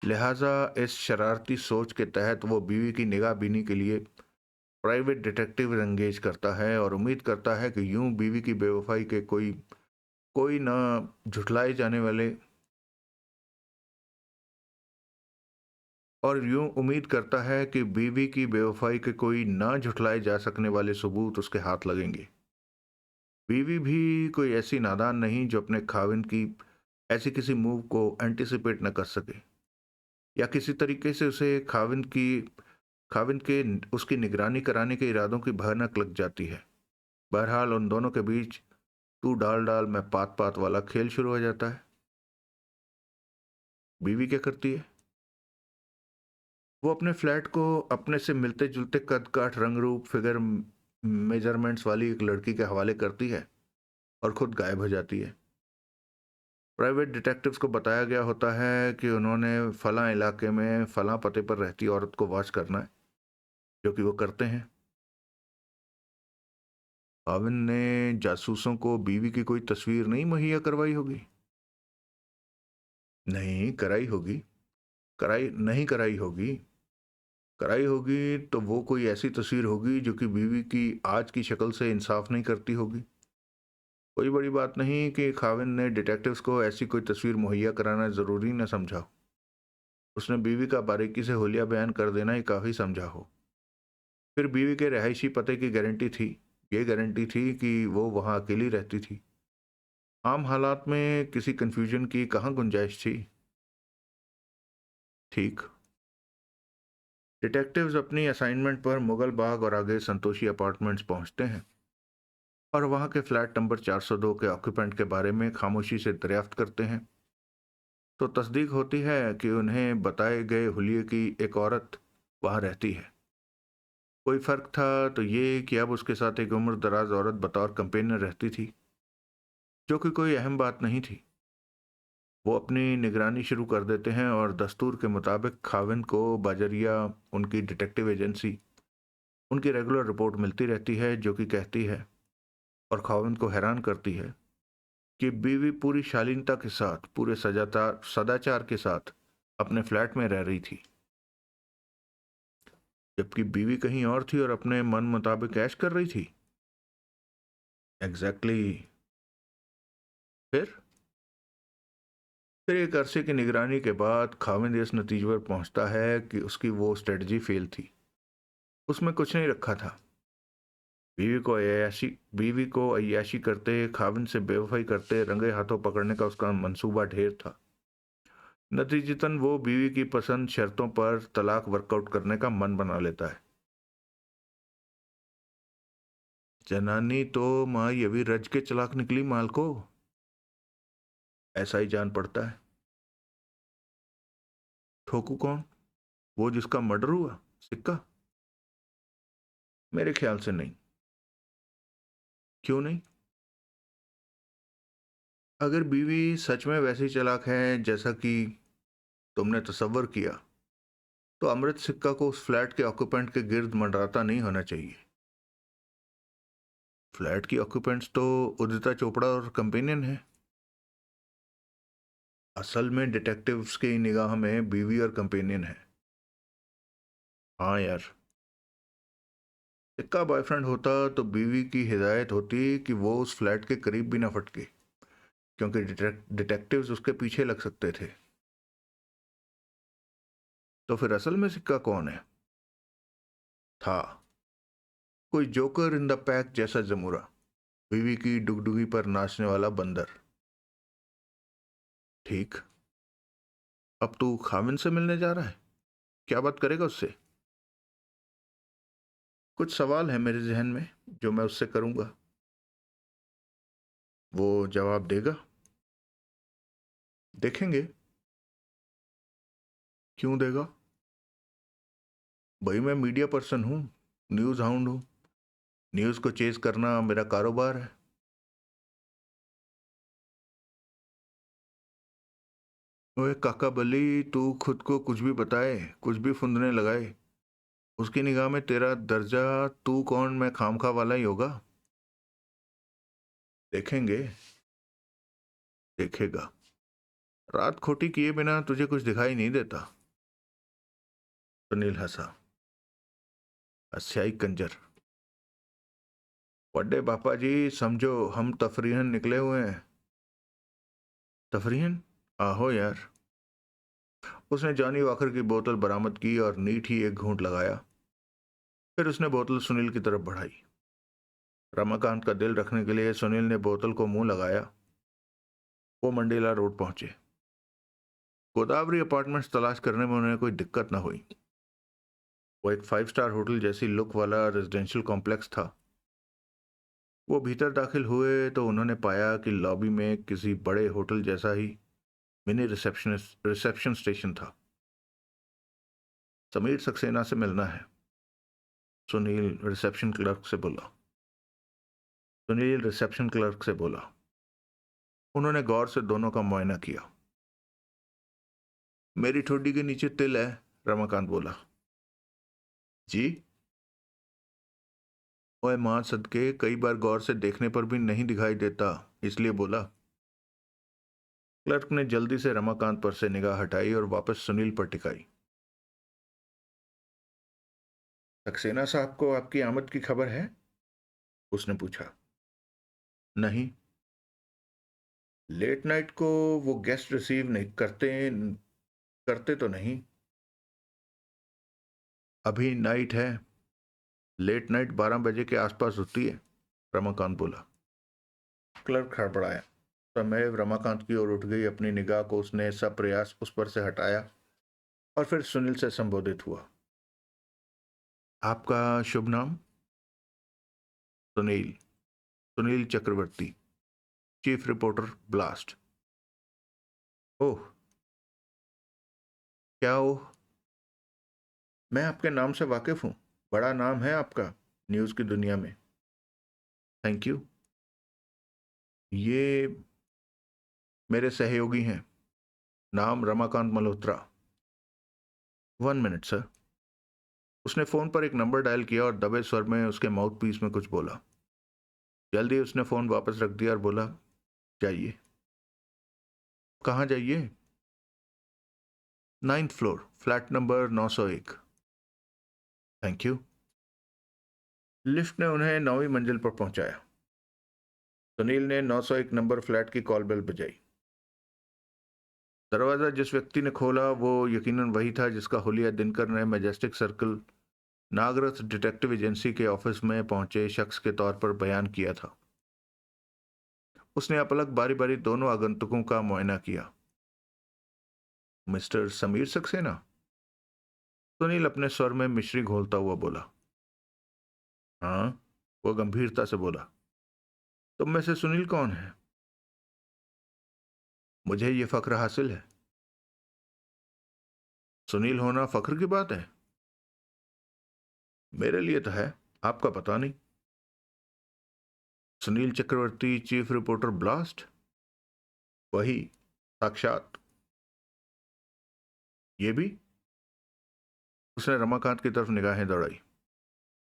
Speaker 1: लिहाजा इस शरारती सोच के तहत वो बीवी की निगाह बीनी के लिए प्राइवेट डिटेक्टिव एंगेज करता है और उम्मीद करता है कि यूं बीवी की बेवफाई के कोई कोई ना झुठलाए जाने वाले और यूं उम्मीद करता है कि बीवी की बेवफाई के कोई ना झुठलाए जा सकने वाले सबूत उसके हाथ लगेंगे। बीवी भी कोई ऐसी नादान नहीं जो अपने खाविंद की ऐसी किसी मूव को एंटिसिपेट न कर सके या किसी तरीके से उसे खाविंद के उसकी निगरानी कराने के इरादों की भनक लग जाती है। बहरहाल उन दोनों के बीच तू डाल डाल मैं पात पात वाला खेल शुरू हो जाता है। बीवी क्या करती है? वो अपने फ्लैट को अपने से मिलते जुलते कद काठ रंग रूप फिगर मेजरमेंट्स वाली एक लड़की के हवाले करती है और खुद गायब हो जाती है। प्राइवेट डिटेक्टिव्स को बताया गया होता है कि उन्होंने फलां इलाके में फलां पते पर रहती औरत को वॉच करना है, जो कि वो करते हैं। आविन ने जासूसों को बीवी की कोई तस्वीर नहीं मुहैया करवाई होगी। नहीं कराई होगी। कराई नहीं कराई होगी। कराई होगी तो वो कोई ऐसी तस्वीर होगी जो कि बीवी की आज की शक्ल से इंसाफ नहीं करती होगी। कोई बड़ी बात नहीं कि खाविन ने डिटेक्टिव्स को ऐसी कोई तस्वीर मुहैया कराना जरूरी न समझा हो। उसने बीवी का बारीकी से हुलिया बयान कर देना ही काफी समझा हो। फिर बीवी के रहायशी पते की गारंटी थी। ये गारंटी थी कि वो वहां अकेली रहती थी। आम हालात में किसी कंफ्यूजन की कहाँ गुंजाइश थी। ठीक। डिटेक्टिव्स अपनी असाइनमेंट पर मुगल बाग और आगे संतोषी अपार्टमेंट्स पहुंचते हैं और वहां के फ्लैट नंबर 402 के ऑक्यूपेंट के बारे में खामोशी से दरियाफ्त करते हैं। तो तस्दीक होती है कि उन्हें बताए गए हुलिये की एक औरत वहां रहती है। कोई फर्क था तो ये कि अब उसके साथ एक उम्र दराज औरत बतौर कंपेनियन रहती थी, जो कि कोई अहम बात नहीं थी। वो अपनी निगरानी शुरू कर देते हैं और दस्तूर के मुताबिक खाविंद को बाजरिया उनकी डिटेक्टिव एजेंसी उनकी रेगुलर रिपोर्ट मिलती रहती है, जो कि कहती है और खाविंद को हैरान करती है कि बीवी पूरी शालीनता के साथ, पूरे सदाचार के साथ अपने फ्लैट में रह रही थी, जबकि बीवी कहीं और थी और अपने मन मुताबिक ऐश कर रही थी। Exactly exactly। फिर एक अरसे की निगरानी के बाद खाविंद इस नतीजे पर पहुंचता है कि उसकी वो स्ट्रेटजी फेल थी। उसमें कुछ नहीं रखा था। बीवी को अय्याशी करते, खाविंद से बेवफाई करते रंगे हाथों पकड़ने का उसका मंसूबा ढेर था। नतीजतन वो बीवी की पसंद शर्तों पर तलाक वर्कआउट करने का मन बना लेता है। जनानी तो माँ ये भी रज के चलाक निकली माल को। ऐसा ही जान पड़ता है। ठोकू कौन? वो जिसका मर्डर हुआ? सिक्का? मेरे ख्याल से नहीं। क्यों नहीं? अगर बीवी सच में वैसी चालाक है जैसा कि तुमने तसव्वुर किया तो अमृत सिक्का को उस फ्लैट के ऑक्यूपेंट के गिर्द मंडराता नहीं होना चाहिए। फ्लैट की ऑक्यूपेंट्स तो उदिता चोपड़ा और कंपेनियन है। असल में डिटेक्टिव्स की निगाह में बीवी और कंपेनियन है। हाँ यार, सिक्का बॉयफ्रेंड होता तो बीवी की हिदायत होती कि वो उस फ्लैट के करीब भी ना फटके, क्योंकि डिटेक्टिव्स उसके पीछे लग सकते थे। तो फिर असल में सिक्का कौन है? था कोई जोकर इन द पैक जैसा जमूरा, बीवी की डुगडुगी पर नाचने वाला बंदर। ठीक। अब तू खाविन से मिलने जा रहा है, क्या बात करेगा उससे? कुछ सवाल है मेरे जहन में जो मैं उससे करूंगा। वो जवाब देगा? देखेंगे। क्यों देगा? भाई मैं मीडिया पर्सन हूँ, न्यूज़ हाउंड हूँ। न्यूज़ को चेज करना मेरा कारोबार है। ओए काका बली, तू खुद को कुछ भी बताए, कुछ भी फुंदने लगाए, उसकी निगाह में तेरा दर्जा तू कौन मैं खामखा वाला ही होगा। देखेंगे। देखेगा। रात खोटी किए बिना तुझे कुछ दिखाई नहीं देता? सुनील हंसा। अस्याई कंजर। बड़े पापा जी, समझो हम तफरीहन निकले हुए हैं। तफरीहन? आहो यार। उसने जॉनी वॉकर की बोतल बरामद की और नीट ही एक घूंट लगाया। फिर उसने बोतल सुनील की तरफ बढ़ाई। रमाकांत का दिल रखने के लिए सुनील ने बोतल को मुंह लगाया। वो मंडेला रोड पहुंचे। गोदावरी अपार्टमेंट्स तलाश करने में उन्हें कोई दिक्कत न हुई। वो एक 5 स्टार होटल जैसी लुक वाला रेजिडेंशियल कॉम्प्लेक्स था। वो भीतर दाखिल हुए तो उन्होंने पाया कि लॉबी में किसी बड़े होटल जैसा ही मिनी रिसेप्शन स्टेशन था। समीर सक्सेना से मिलना है, सुनील रिसेप्शन क्लर्क से बोला। सुनील रिसेप्शन क्लर्क से बोला। उन्होंने गौर से दोनों का मुआयना किया। मेरी ठोडी के नीचे तिल है, रमाकांत बोला। जी? ओए मां सदके, कई बार गौर से देखने पर भी नहीं दिखाई देता, इसलिए बोला। क्लर्क ने जल्दी से रमाकांत पर से निगाह हटाई और वापस सुनील पर टिकाई। सक्सेना साहब को आपकी आमद की खबर है? उसने पूछा। नहीं। लेट नाइट को वो गेस्ट रिसीव नहीं करते? करते तो नहीं। अभी नाइट है। लेट नाइट 12 बजे के आसपास होती है, रमाकांत बोला। क्लर्क हड़बड़ाया। समय रमाकांत की ओर उठ गई। अपनी निगाह को उसने सब प्रयास उस पर से हटाया और फिर सुनील से संबोधित हुआ। आपका शुभ नाम? सुनील। सुनील चक्रवर्ती, चीफ रिपोर्टर, ब्लास्ट। ओह। क्या ओह? मैं आपके नाम से वाकिफ हूं। बड़ा नाम है आपका न्यूज़ की दुनिया में। Thank you. ये मेरे सहयोगी हैं, नाम रमाकांत मल्होत्रा। 1 minute sir. उसने फोन पर एक नंबर डायल किया और दबे स्वर में उसके माउथ पीस में कुछ बोला। जल्दी उसने फोन वापस रख दिया और बोला, जाइए। कहाँ जाइए? 9th floor, flat number 901। Thank you. Lift ने उन्हें 9वीं मंजिल पर पहुंचाया। सुनील ने 901 नंबर फ्लैट की कॉल बेल बजाई। दरवाजा जिस व्यक्ति ने खोला वो यकीनन वही था जिसका हुलिया दिनकर ने majestic circle Nagrath detective agency के ऑफिस में पहुंचे शख्स के तौर पर बयान किया था। उसने अपलक बारी बारी दोनों आगंतुकों का मुआयना किया। मिस्टर समीर सक्सेना? सुनील अपने स्वर में मिश्री घोलता हुआ बोला। हाँ, वो गंभीरता से बोला। तुम में से सुनील कौन है? मुझे ये फक्र हासिल है। सुनील होना फक्र की बात है? मेरे लिए तो है, आपका पता नहीं। सुनील चक्रवर्ती, चीफ रिपोर्टर, ब्लास्ट? वही, साक्षात। ये भी? उसने रमाकांत की तरफ निगाहें दौड़ाई।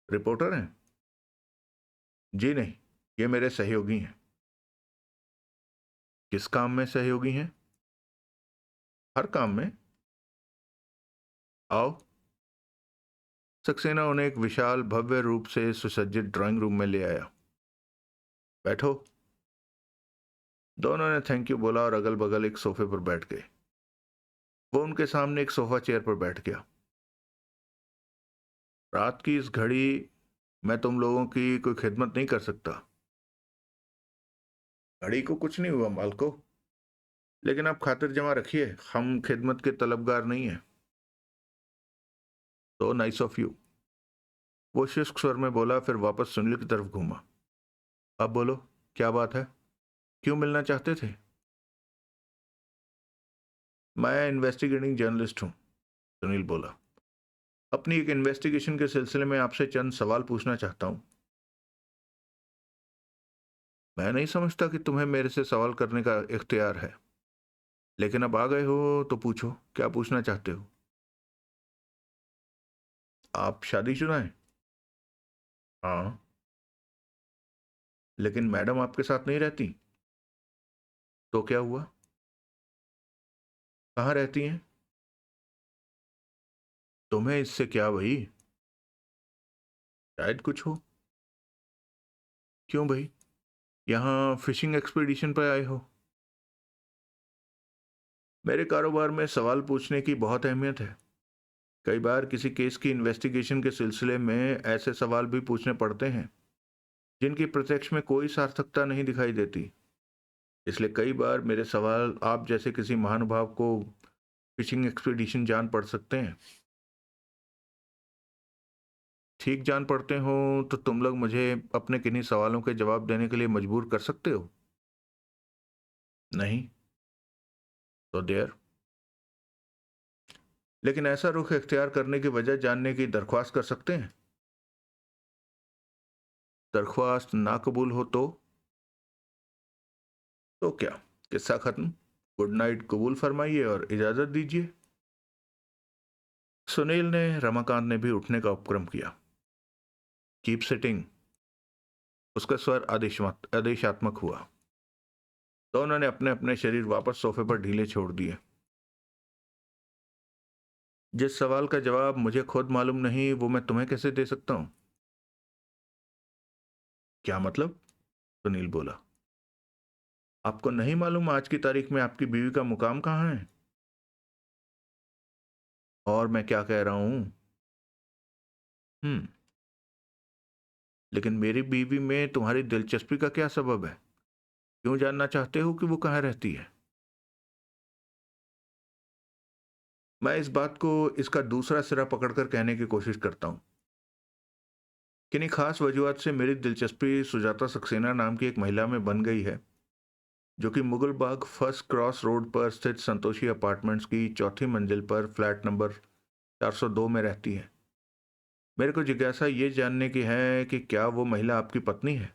Speaker 1: रिपोर्टर हैं? जी नहीं, ये मेरे सहयोगी हैं। किस काम में सहयोगी हैं? हर काम में। आओ। सक्सेना उन्हें एक विशाल भव्य रूप से सुसज्जित ड्राइंग रूम में ले आया। बैठो। दोनों ने थैंक यू बोला और अगल बगल एक सोफे पर बैठ गए। वो उनके सामने एक सोफा चेयर पर बैठ गया। रात की इस घड़ी मैं तुम लोगों की कोई खिदमत नहीं कर सकता। घड़ी को कुछ नहीं हुआ मालको, लेकिन आप खातिर जमा रखिए, हम खिदमत के तलबगार नहीं हैं। तो नाइस ऑफ यू, वो शुष्क स्वर में बोला, फिर वापस सुनील की तरफ घूमा। अब बोलो, क्या बात है? क्यों मिलना चाहते थे? मैं इन्वेस्टिगेटिंग जर्नलिस्ट हूं, सुनील बोला। अपनी एक इन्वेस्टिगेशन के सिलसिले में आपसे चंद सवाल पूछना चाहता हूं। मैं नहीं समझता कि तुम्हें मेरे से सवाल करने का इख्तियार है, लेकिन अब आ गए हो तो पूछो, क्या पूछना चाहते हो? आप शादीशुदा हैं? हाँ। लेकिन मैडम आपके साथ नहीं रहती? तो क्या हुआ? कहाँ रहती हैं? तुम्हें इससे क्या भाई? शायद कुछ हो। क्यों भाई? यहाँ फिशिंग एक्सपीडिशन पर आए हो? मेरे कारोबार में सवाल पूछने की बहुत अहमियत है। कई बार किसी केस की इन्वेस्टिगेशन के सिलसिले में ऐसे सवाल भी पूछने पड़ते हैं जिनकी प्रत्यक्ष में कोई सार्थकता नहीं दिखाई देती। इसलिए कई बार मेरे सवाल आप जैसे किसी महानुभाव को फिशिंग एक्सपीडिशन जान पड़ सकते हैं। ठीक जान पड़ते हो तो तुम लोग मुझे अपने किन्हीं सवालों के जवाब देने के लिए मजबूर कर सकते हो? नहीं। तो देयर। लेकिन ऐसा रुख इख्तियार करने की वजह जानने की दरख्वास्त कर सकते हैं। दरख्वास्त नाकबूल हो तो क्या? किस्सा खत्म। गुड नाइट कबूल फरमाइए और इजाजत दीजिए। सुनील ने, रमाकांत ने भी उठने का उपक्रम किया। कीप सिटिंग, उसका स्वर आदेशात्मक हुआ। दोनों ने अपने अपने शरीर वापस सोफे पर ढीले छोड़ दिए। जिस सवाल का जवाब मुझे खुद मालूम नहीं वो मैं तुम्हें कैसे दे सकता हूं? क्या मतलब? सुनील बोला। आपको नहीं मालूम आज की तारीख में आपकी बीवी का मुकाम कहाँ है? और मैं क्या कह रहा हूं? हम्म। लेकिन मेरी बीवी में तुम्हारी दिलचस्पी का क्या सबब है? क्यों जानना चाहते हो कि वो कहाँ रहती है? मैं इस बात को इसका दूसरा सिरा पकड़कर कहने की कोशिश करता हूं। किन्हीं खास वजूहत से मेरी दिलचस्पी सुजाता सक्सेना नाम की एक महिला में बन गई है, जो कि Mughal Bagh first cross road पर स्थित संतोषी अपार्टमेंट्स की चौथी मंजिल पर फ्लैट नंबर 402 में रहती है। मेरे को जिज्ञासा ये जानने की है कि क्या वो महिला आपकी पत्नी है?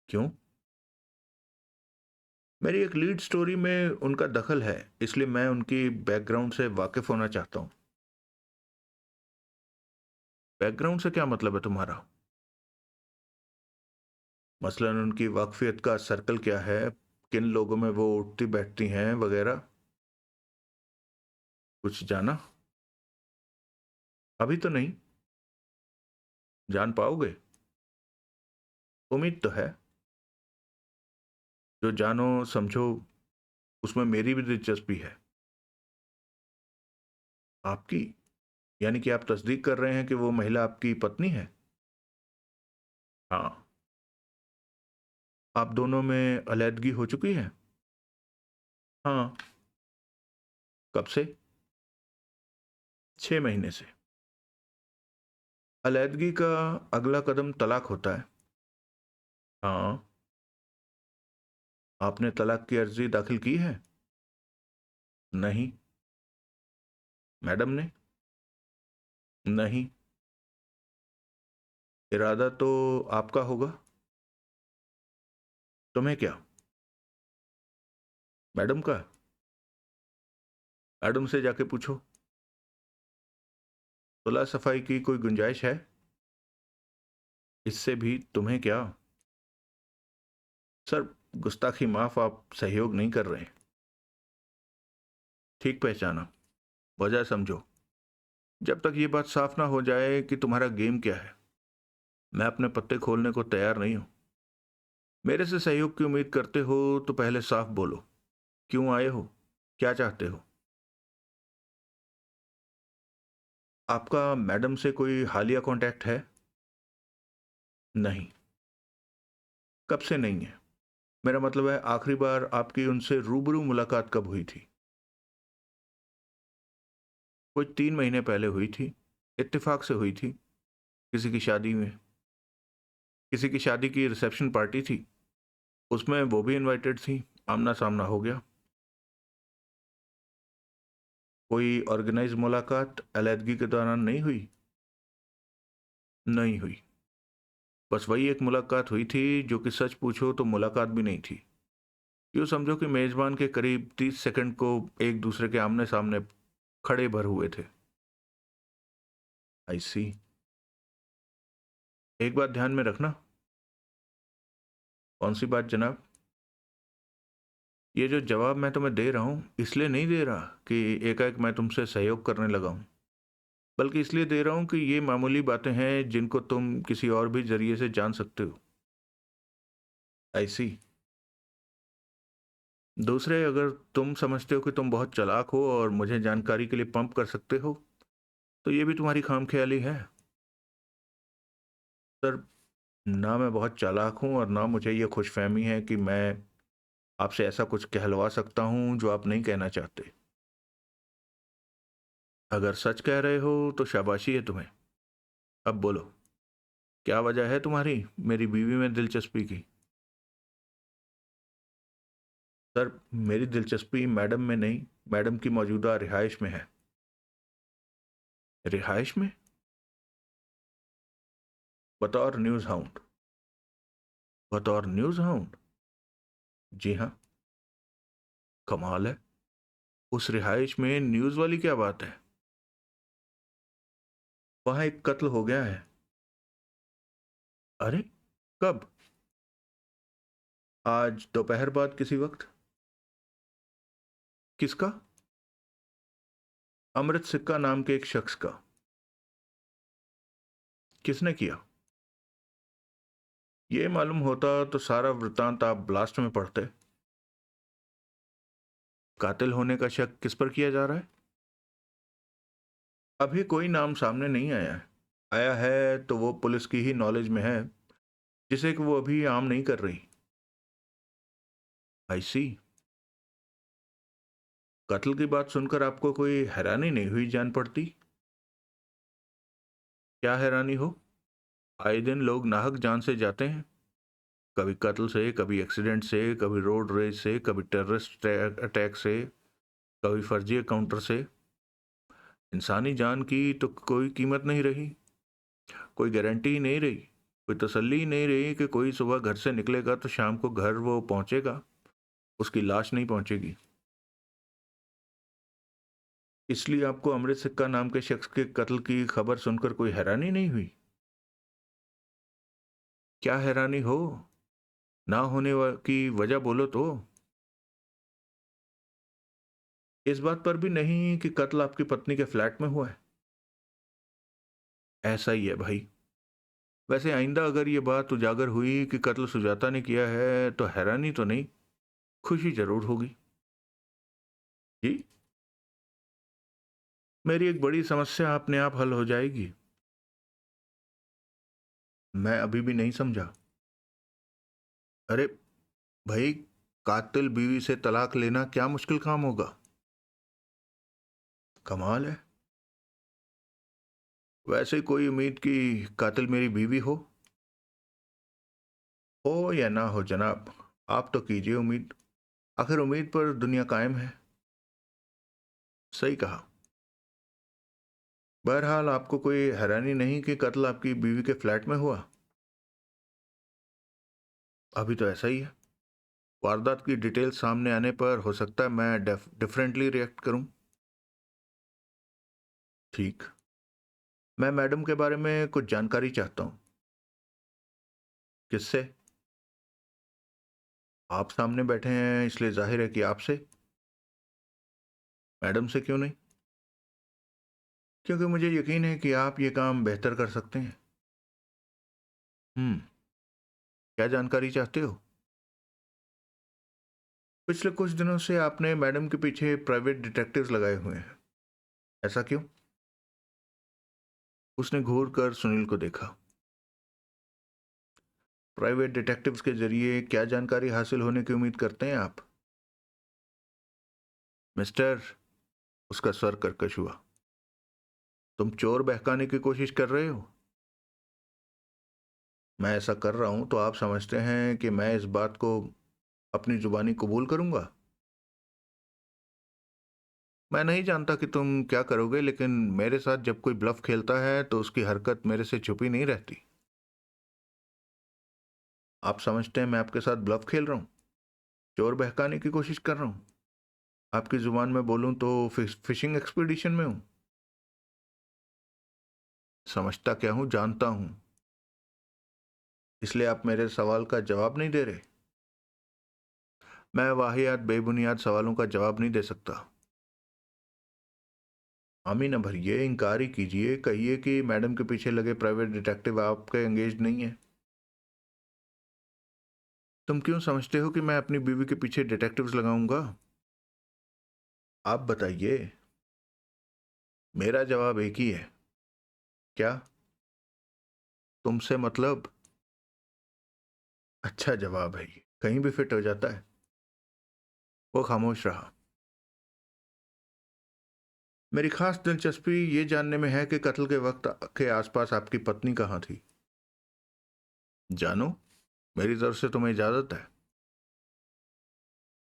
Speaker 1: क्यों? मेरी एक लीड स्टोरी में उनका दखल है, इसलिए मैं उनकी बैकग्राउंड से वाकिफ होना चाहता हूं। बैकग्राउंड से क्या मतलब है तुम्हारा? मसलन उनकी वाकफियत का सर्कल क्या है, किन लोगों में वो उठती बैठती हैं वगैरह। कुछ जाना? अभी तो नहीं। जान पाओगे? उम्मीद तो है। जो जानो समझो उसमें मेरी भी दिलचस्पी है। आपकी? यानी कि आप तस्दीक कर रहे हैं कि वो महिला आपकी पत्नी है? हाँ। आप दोनों में अलैदगी हो चुकी है? हाँ। कब से? 6 महीने से। अलैदगी का अगला कदम तलाक होता है। हाँ। आपने तलाक की अर्जी दाखिल की है? नहीं। मैडम ने? नहीं। इरादा तो आपका होगा। तुम्हें क्या? मैडम का? मैडम से जाके पूछो। सुलह सफाई की कोई गुंजाइश है? इससे भी तुम्हें क्या? सर, गुस्ताखी माफ, आप सहयोग नहीं कर रहे। ठीक पहचाना। वजह समझो। जब तक ये बात साफ ना हो जाए कि तुम्हारा गेम क्या है, मैं अपने पत्ते खोलने को तैयार नहीं हूं। मेरे से सहयोग की उम्मीद करते हो तो पहले साफ बोलो। क्यों आए हो? क्या चाहते हो? आपका मैडम से कोई हालिया कांटेक्ट है? नहीं। कब से नहीं है? मेरा मतलब है, आखिरी बार आपकी उनसे रूबरू मुलाकात कब हुई थी? कुछ 3 महीने पहले हुई थी। इत्तेफाक से हुई थी। किसी की शादी में। किसी की शादी की रिसेप्शन पार्टी थी। उसमें वो भी इनवाइटेड थी। आमना सामना हो गया। कोई ऑर्गेनाइज मुलाकात अलैदगी के दौरान नहीं हुई? नहीं हुई। बस वही एक मुलाकात हुई थी जो कि सच पूछो तो मुलाकात भी नहीं थी। यूँ समझो कि मेजबान के करीब 30 सेकंड को एक दूसरे के आमने सामने खड़े भर हुए थे। आई सी। एक बात ध्यान में रखना। कौन सी बात जनाब? ये जो जवाब मैं तुम्हें दे रहा हूँ, इसलिए नहीं दे रहा कि एकाएक मैं तुमसे सहयोग करने लगा हूँ, बल्कि इसलिए दे रहा हूँ कि ये मामूली बातें हैं जिनको तुम किसी और भी जरिए से जान सकते हो। आई सी। दूसरे, अगर तुम समझते हो कि तुम बहुत चालाक हो और मुझे जानकारी के लिए पंप कर सकते हो, तो ये भी तुम्हारी खामख्याली है। सर, ना मैं बहुत चालाक हूं और ना मुझे ये खुशफहमी है कि मैं आपसे ऐसा कुछ कहलवा सकता हूं जो आप नहीं कहना चाहते। अगर सच कह रहे हो तो शाबाशी है तुम्हें। अब बोलो, क्या वजह है तुम्हारी मेरी बीवी में दिलचस्पी की? सर, मेरी दिलचस्पी मैडम में नहीं, मैडम की मौजूदा रिहाइश में है। रिहाइश में? बतौर न्यूज़ हाउंड? बतौर न्यूज़ हाउंड? जी हाँ। कमाल है। उस रिहाइश में न्यूज़ वाली क्या बात है? वहां एक कत्ल हो गया है। अरे, कब? आज दोपहर बाद किसी वक्त। किसका? अमृत सिक्का नाम के एक शख्स का। किसने किया? ये मालूम होता तो सारा वृत्तांत आप ब्लास्ट में पढ़ते। कातिल होने का शक किस पर किया जा रहा है? अभी कोई नाम सामने नहीं आया है। आया है तो वो पुलिस की ही नॉलेज में है, जिसे कि वो अभी आम नहीं कर रही। आई सी। कत्ल की बात सुनकर आपको कोई हैरानी नहीं हुई जान पड़ती? क्या हैरानी हो? आए दिन लोग नाहक जान से जाते हैं। कभी कत्ल से, कभी एक्सीडेंट से, कभी रोड रेज से, कभी टेररिस्ट अटैक से, कभी फर्जी काउंटर से। इंसानी जान की तो कोई कीमत नहीं रही। कोई गारंटी ही नहीं रही। कोई तसल्ली ही नहीं रही कि कोई सुबह घर से निकलेगा तो शाम को घर वो पहुंचेगा, उसकी लाश नहीं पहुंचेगी। इसलिए आपको अमृत सिक्का नाम के शख्स के कत्ल की खबर सुनकर कोई हैरानी नहीं हुई? क्या हैरानी हो? ना होने की वजह बोलो तो। इस बात पर भी नहीं कि कत्ल आपकी पत्नी के फ्लैट में हुआ है? ऐसा ही है भाई। वैसे आइंदा अगर ये बात उजागर हुई कि कत्ल सुजाता ने किया है तो हैरानी तो नहीं, खुशी जरूर होगी। जी। मेरी एक बड़ी समस्या अपने आप हल हो जाएगी। मैं अभी भी नहीं समझा। अरे भाई, कातिल बीवी से तलाक लेना क्या मुश्किल काम होगा? कमाल है। वैसे कोई उम्मीद कि कातिल मेरी बीवी हो? हो या ना हो जनाब, आप तो कीजिए उम्मीद। आखिर उम्मीद पर दुनिया कायम है। सही कहा। बहरहाल, आपको कोई हैरानी नहीं कि कत्ल आपकी बीवी के फ्लैट में हुआ? अभी तो ऐसा ही है। वारदात की डिटेल सामने आने पर हो सकता है मैं डिफरेंटली रिएक्ट करूं। ठीक। मैं मैडम के बारे में कुछ जानकारी चाहता हूँ। किससे? आप सामने बैठे हैं इसलिए जाहिर है कि आपसे। मैडम से क्यों नहीं? क्योंकि मुझे यकीन है कि आप ये काम बेहतर कर सकते हैं। क्या जानकारी चाहते हो? पिछले कुछ दिनों से आपने मैडम के पीछे प्राइवेट डिटेक्टिव्स लगाए हुए हैं। ऐसा क्यों? उसने घूर कर सुनील को देखा। प्राइवेट डिटेक्टिव्स के जरिए क्या जानकारी हासिल होने की उम्मीद करते हैं आप? मिस्टर, उसका स्वर कर्कश हुआ। तुम चोर बहकाने की कोशिश कर रहे हो? मैं ऐसा कर रहा हूं तो आप समझते हैं कि मैं इस बात को अपनी जुबानी कबूल करूंगा? मैं नहीं जानता कि तुम क्या करोगे, लेकिन मेरे साथ जब कोई ब्लफ खेलता है तो उसकी हरकत मेरे से छुपी नहीं रहती। आप समझते हैं मैं आपके साथ ब्लफ खेल रहा हूं, चोर बहकाने की कोशिश कर रहा हूं? आपकी जुबान में बोलूं तो फिशिंग एक्सपीडिशन में हूं। समझता क्या हूं, जानता हूं। इसलिए आप मेरे सवाल का जवाब नहीं दे रहे। मैं वाहियात बेबुनियाद सवालों का जवाब नहीं दे सकता। हामी न भरिए, इंकार ही कीजिए, कहिए कि मैडम के पीछे लगे प्राइवेट डिटेक्टिव आपके एंगेज नहीं है। तुम क्यों समझते हो कि मैं अपनी बीवी के पीछे डिटेक्टिव्स लगाऊंगा? आप बताइए। मेरा जवाब एक ही है। क्या? तुमसे मतलब? अच्छा जवाब है ये, कहीं भी फिट हो जाता है। वो खामोश रहा। मेरी खास दिलचस्पी ये जानने में है कि कत्ल के वक्त के आसपास आपकी पत्नी कहाँ थी। जानो, मेरी तरफ से तुम्हें इजाजत है।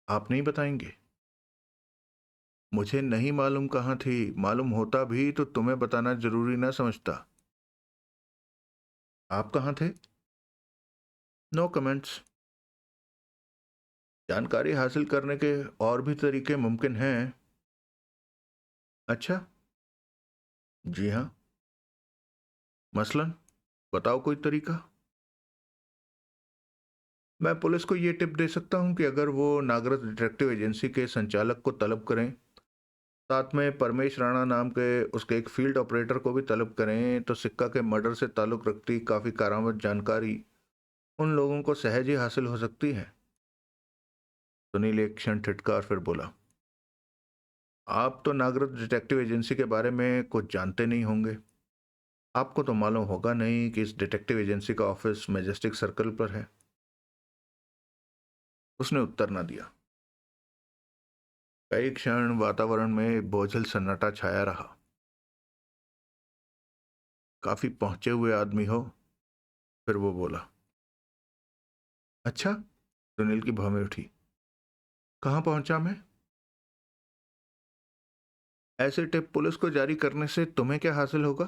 Speaker 1: आप नहीं बताएंगे? मुझे नहीं मालूम कहाँ थी। मालूम होता भी तो तुम्हें बताना जरूरी ना समझता। आप कहाँ थे? No comments. जानकारी हासिल करने के और भी तरीके मुमकिन हैं। अच्छा। जी हाँ। मसलन? बताओ कोई तरीका। मैं पुलिस को ये टिप दे सकता हूँ कि अगर वो नागरथ डिटेक्टिव एजेंसी के संचालक को तलब करें, साथ में परमेश राणा नाम के उसके एक फील्ड ऑपरेटर को भी तलब करें, तो सिक्का के मर्डर से ताल्लुक रखती काफ़ी कारामद जानकारी उन लोगों को सहज ही हासिल हो सकती है। सुनील एक क्षण ठिठका और फिर बोला, आप तो नागरथ डिटेक्टिव एजेंसी के बारे में कुछ जानते नहीं होंगे। आपको तो मालूम होगा नहीं कि इस डिटेक्टिव एजेंसी का ऑफिस मैजेस्टिक सर्कल पर है। उसने उत्तर न दिया। कई क्षण वातावरण में बोझिल सन्नाटा छाया रहा। काफी पहुंचे हुए आदमी हो। फिर वो बोला, अच्छा। सुनील की भौहें उठी। कहाँ पहुंचा मैं? ऐसे टिप पुलिस को जारी करने से तुम्हें क्या हासिल होगा?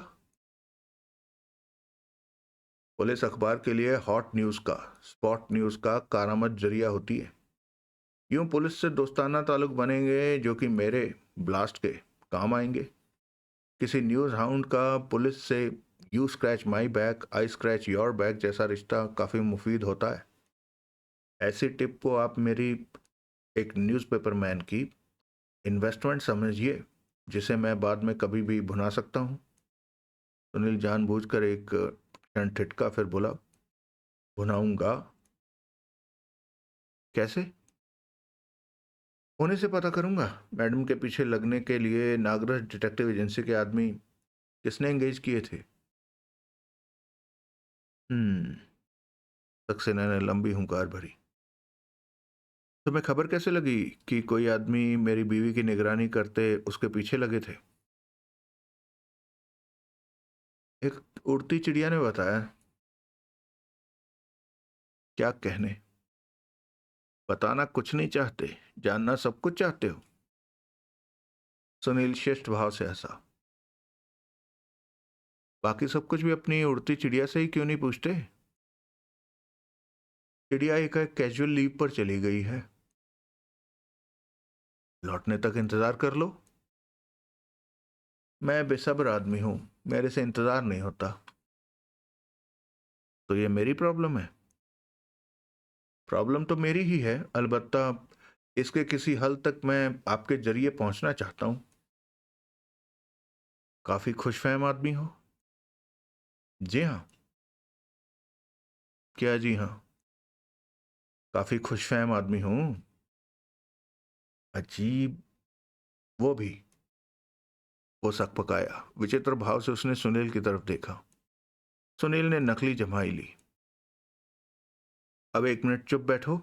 Speaker 1: पुलिस अखबार के लिए हॉट न्यूज का, स्पॉट न्यूज का कारामद जरिया होती है। यूं पुलिस से दोस्ताना ताल्लुक बनेंगे जो कि मेरे ब्लास्ट के काम आएंगे। किसी न्यूज हाउंड का पुलिस से you scratch my back I scratch your back जैसा रिश्ता काफी मुफीद होता है। ऐसी टिप को आप मेरी एक न्यूज़पेपर मैन की इन्वेस्टमेंट समझिए, जिसे मैं बाद में कभी भी भुना सकता हूँ। सुनील जानबूझकर एक क्षण ठिठका, फिर बोला, भुनाऊंगा? कैसे? होने से पता करूंगा। मैडम के पीछे लगने के लिए नागरथ डिटेक्टिव एजेंसी के आदमी किसने एंगेज किए थे? हम्म। सक्सेना ने लंबी हुंकार भरी। तुम्हें खबर कैसे लगी कि कोई आदमी मेरी बीवी की निगरानी करते उसके पीछे लगे थे? एक उड़ती चिड़िया ने बताया। क्या कहने? बताना कुछ नहीं चाहते, जानना सब कुछ चाहते हो। सुनील शिष्ट भाव से हंसा। बाकी सब कुछ भी अपनी उड़ती चिड़िया से ही क्यों नहीं पूछते? चिड़िया एक कैजुअल लीव पर चली गई है। लौटने तक इंतजार कर लो। मैं बेसब्र आदमी हूं, मेरे से इंतजार नहीं होता। तो ये मेरी प्रॉब्लम है? प्रॉब्लम तो मेरी ही है, अलबत्ता इसके किसी हल तक मैं आपके जरिए पहुंचना चाहता हूं। काफी खुशफहम आदमी हो। जी हाँ। क्या जी हाँ? काफी खुशफहम आदमी हूं। अजीब। वो भी। वो सकपकाया। विचित्र भाव से उसने सुनील की तरफ देखा। सुनील ने नकली जम्हाई ली। अब 1 मिनट चुप बैठो,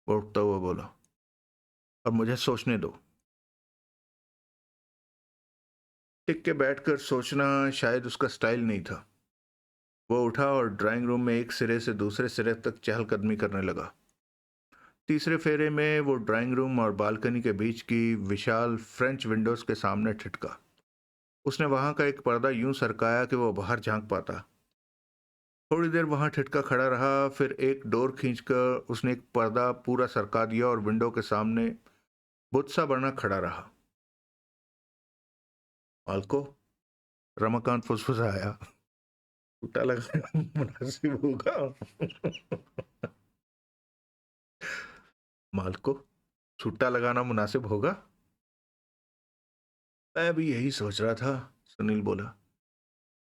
Speaker 1: वो उठता हुआ बोला, और मुझे सोचने दो। टिक के बैठकर सोचना शायद उसका स्टाइल नहीं था। वो उठा और ड्राइंग रूम में एक सिरे से दूसरे सिरे तक चहलकदमी करने लगा। तीसरे फेरे में वो ड्राइंग रूम और बालकनी के बीच की विशाल फ्रेंच विंडोज के सामने ठिठका। उसने वहां का एक पर्दा यूं सरकाया कि वो बाहर झांक पाता। थोड़ी देर वहां ठिठका खड़ा रहा, फिर एक डोर खींचकर उसने एक पर्दा पूरा सरका दिया और विंडो के सामने बुत्सा बना खड़ा रहा। मालको, रमाकांत फुसफुसाया, छूटा लगाना मुनासिब होगा। मालको, छुट्टा लगाना मुनासिब होगा। मैं भी यही सोच रहा था, सुनील बोला।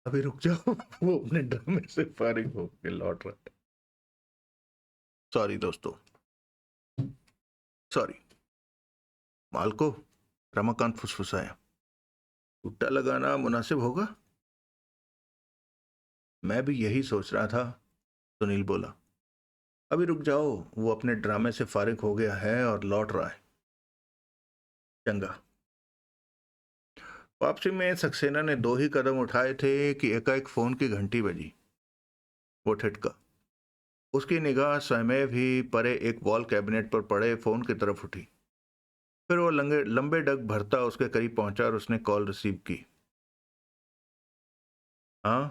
Speaker 1: अभी रुक जाओ। वो अपने ड्रामे से फारिग होकर लौट रहा है। सॉरी दोस्तों, सॉरी। मालको, रमाकांत फुसफुसाया, छुट्टा लगाना मुनासिब होगा। मैं भी यही सोच रहा था, सुनील बोला। अभी रुक जाओ, वो अपने ड्रामे से फारिग हो गया है और लौट रहा है। चंगा। वापसी में सक्सेना ने 2 ही कदम उठाए थे कि एकाएक फोन की घंटी बजी। वो ठिठका। उसकी निगाह स्वयं भी परे एक वॉल कैबिनेट पर पड़े फोन की तरफ उठी। फिर वो लंबे डग भरता उसके करीब पहुंचा और उसने कॉल रिसीव की। हाँ,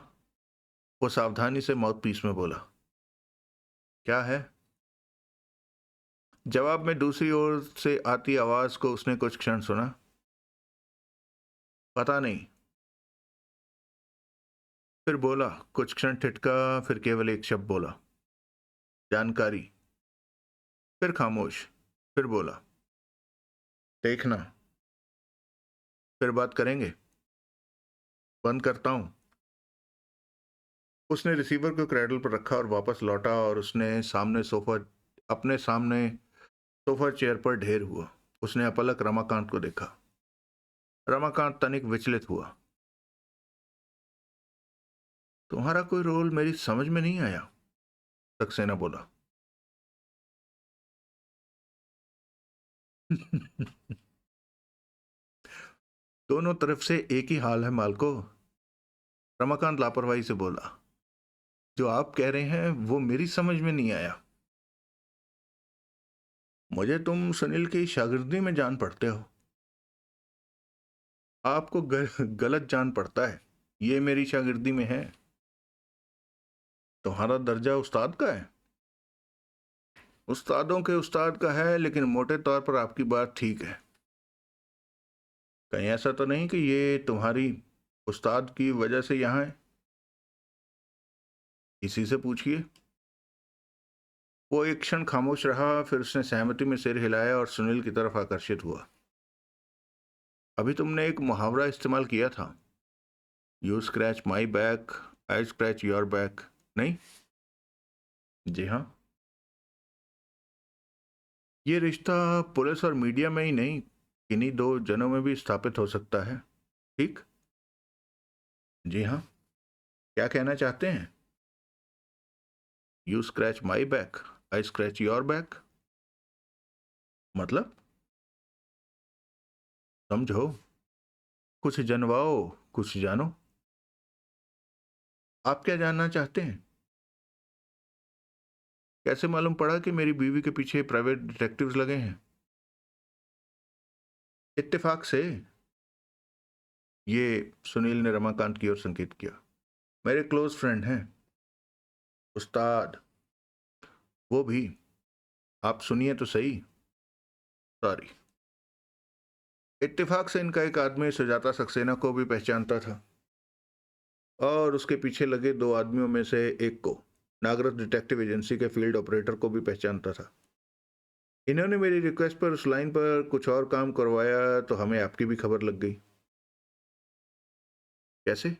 Speaker 1: वो सावधानी से माउथपीस में बोला। क्या है? जवाब में दूसरी ओर से आती आवाज को उसने कुछ क्षण सुना। पता नहीं। फिर बोला, कुछ क्षण ठिठका, फिर केवल एक शब्द बोला, जानकारी। फिर खामोश। फिर बोला, देखना। फिर बात करेंगे। बंद करता हूं। उसने रिसीवर को क्रैडल पर रखा और वापस लौटा और अपने सामने सोफा चेयर पर ढेर हुआ। उसने अपलक रमाकांत को देखा। रमाकांत तनिक विचलित हुआ। तुम्हारा कोई रोल मेरी समझ में नहीं आया, सक्सेना बोला। दोनों तरफ से एक ही हाल है मालको, रमाकांत लापरवाही से बोला। जो आप कह रहे हैं वो मेरी समझ में नहीं आया। मुझे तुम सुनील की शागिर्दी में जान पड़ते हो। आपको गलत जान पड़ता है। ये मेरी शागिर्दी में है। तुम्हारा दर्जा उस्ताद का है। उस्तादों के उस्ताद का है, लेकिन मोटे तौर पर आपकी बात ठीक है। कहीं ऐसा तो नहीं कि ये तुम्हारी उस्ताद की वजह से यहाँ है? इसी से पूछिए। वो एक क्षण खामोश रहा, फिर उसने सहमति में सिर हिलाया और सुनील की तरफ आकर्षित हुआ। अभी तुमने एक मुहावरा इस्तेमाल किया था, you scratch my back, I scratch your back, नहीं? जी हाँ। ये रिश्ता पुलिस और मीडिया में ही नहीं, किन्हीं 2 जनों में भी स्थापित हो सकता है, ठीक? जी हाँ। क्या कहना चाहते हैं? You scratch my back, I scratch your back. मतलब? समझो। कुछ जनवाओ, कुछ जानो। आप क्या जानना चाहते हैं? कैसे मालूम पड़ा कि मेरी बीवी के पीछे प्राइवेट डिटेक्टिव्स लगे हैं? इत्तेफाक से। ये सुनील ने रमाकांत की ओर संकेत किया। मेरे क्लोज फ्रेंड हैं। उस्ताद। वो भी। आप सुनिए तो सही। सॉरी। इत्तेफाक से इनका एक आदमी सुजाता सक्सेना को भी पहचानता था और उसके पीछे लगे दो आदमियों में से एक को, नागरथ डिटेक्टिव एजेंसी के फील्ड ऑपरेटर को भी पहचानता था। इन्होंने मेरी रिक्वेस्ट पर उस लाइन पर कुछ और काम करवाया तो हमें आपकी भी खबर लग गई। कैसे?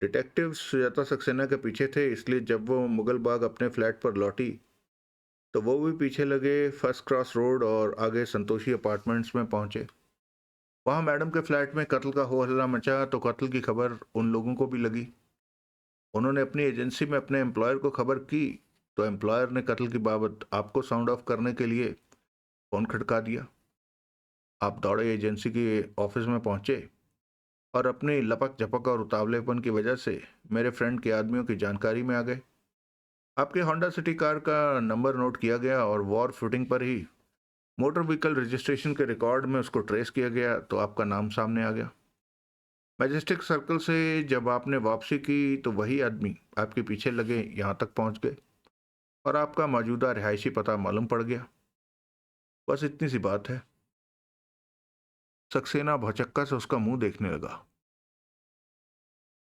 Speaker 1: डिटेक्टिव सुजाता सक्सेना के पीछे थे, इसलिए जब वो मुगल बाग अपने फ्लैट पर लौटी तो वो भी पीछे लगे फर्स्ट क्रॉस रोड और आगे संतोषी अपार्टमेंट्स में पहुंचे। वहां मैडम के फ्लैट में कत्ल का हो हल्ला मचा तो कत्ल की खबर उन लोगों को भी लगी। उन्होंने अपनी एजेंसी में अपने एम्प्लॉयर को खबर की तो एम्प्लॉयर ने कत्ल की बाबत आपको साउंड ऑफ करने के लिए फोन खटका दिया। आप दौड़े एजेंसी के ऑफिस में पहुंचे और अपनी लपक झपक और उतावलेपन की वजह से मेरे फ्रेंड के आदमियों की जानकारी में आ गए। आपके होंडा सिटी कार का नंबर नोट किया गया और वॉर फुटिंग पर ही मोटर व्हीकल रजिस्ट्रेशन के रिकॉर्ड में उसको ट्रेस किया गया तो आपका नाम सामने आ गया। मैजेस्टिक सर्कल से जब आपने वापसी की तो वही आदमी आपके पीछे लगे यहाँ तक पहुँच गए और आपका मौजूदा रिहायशी पता मालूम पड़ गया। बस इतनी सी बात है। सक्सेना भौचक्का से उसका मुंह देखने लगा।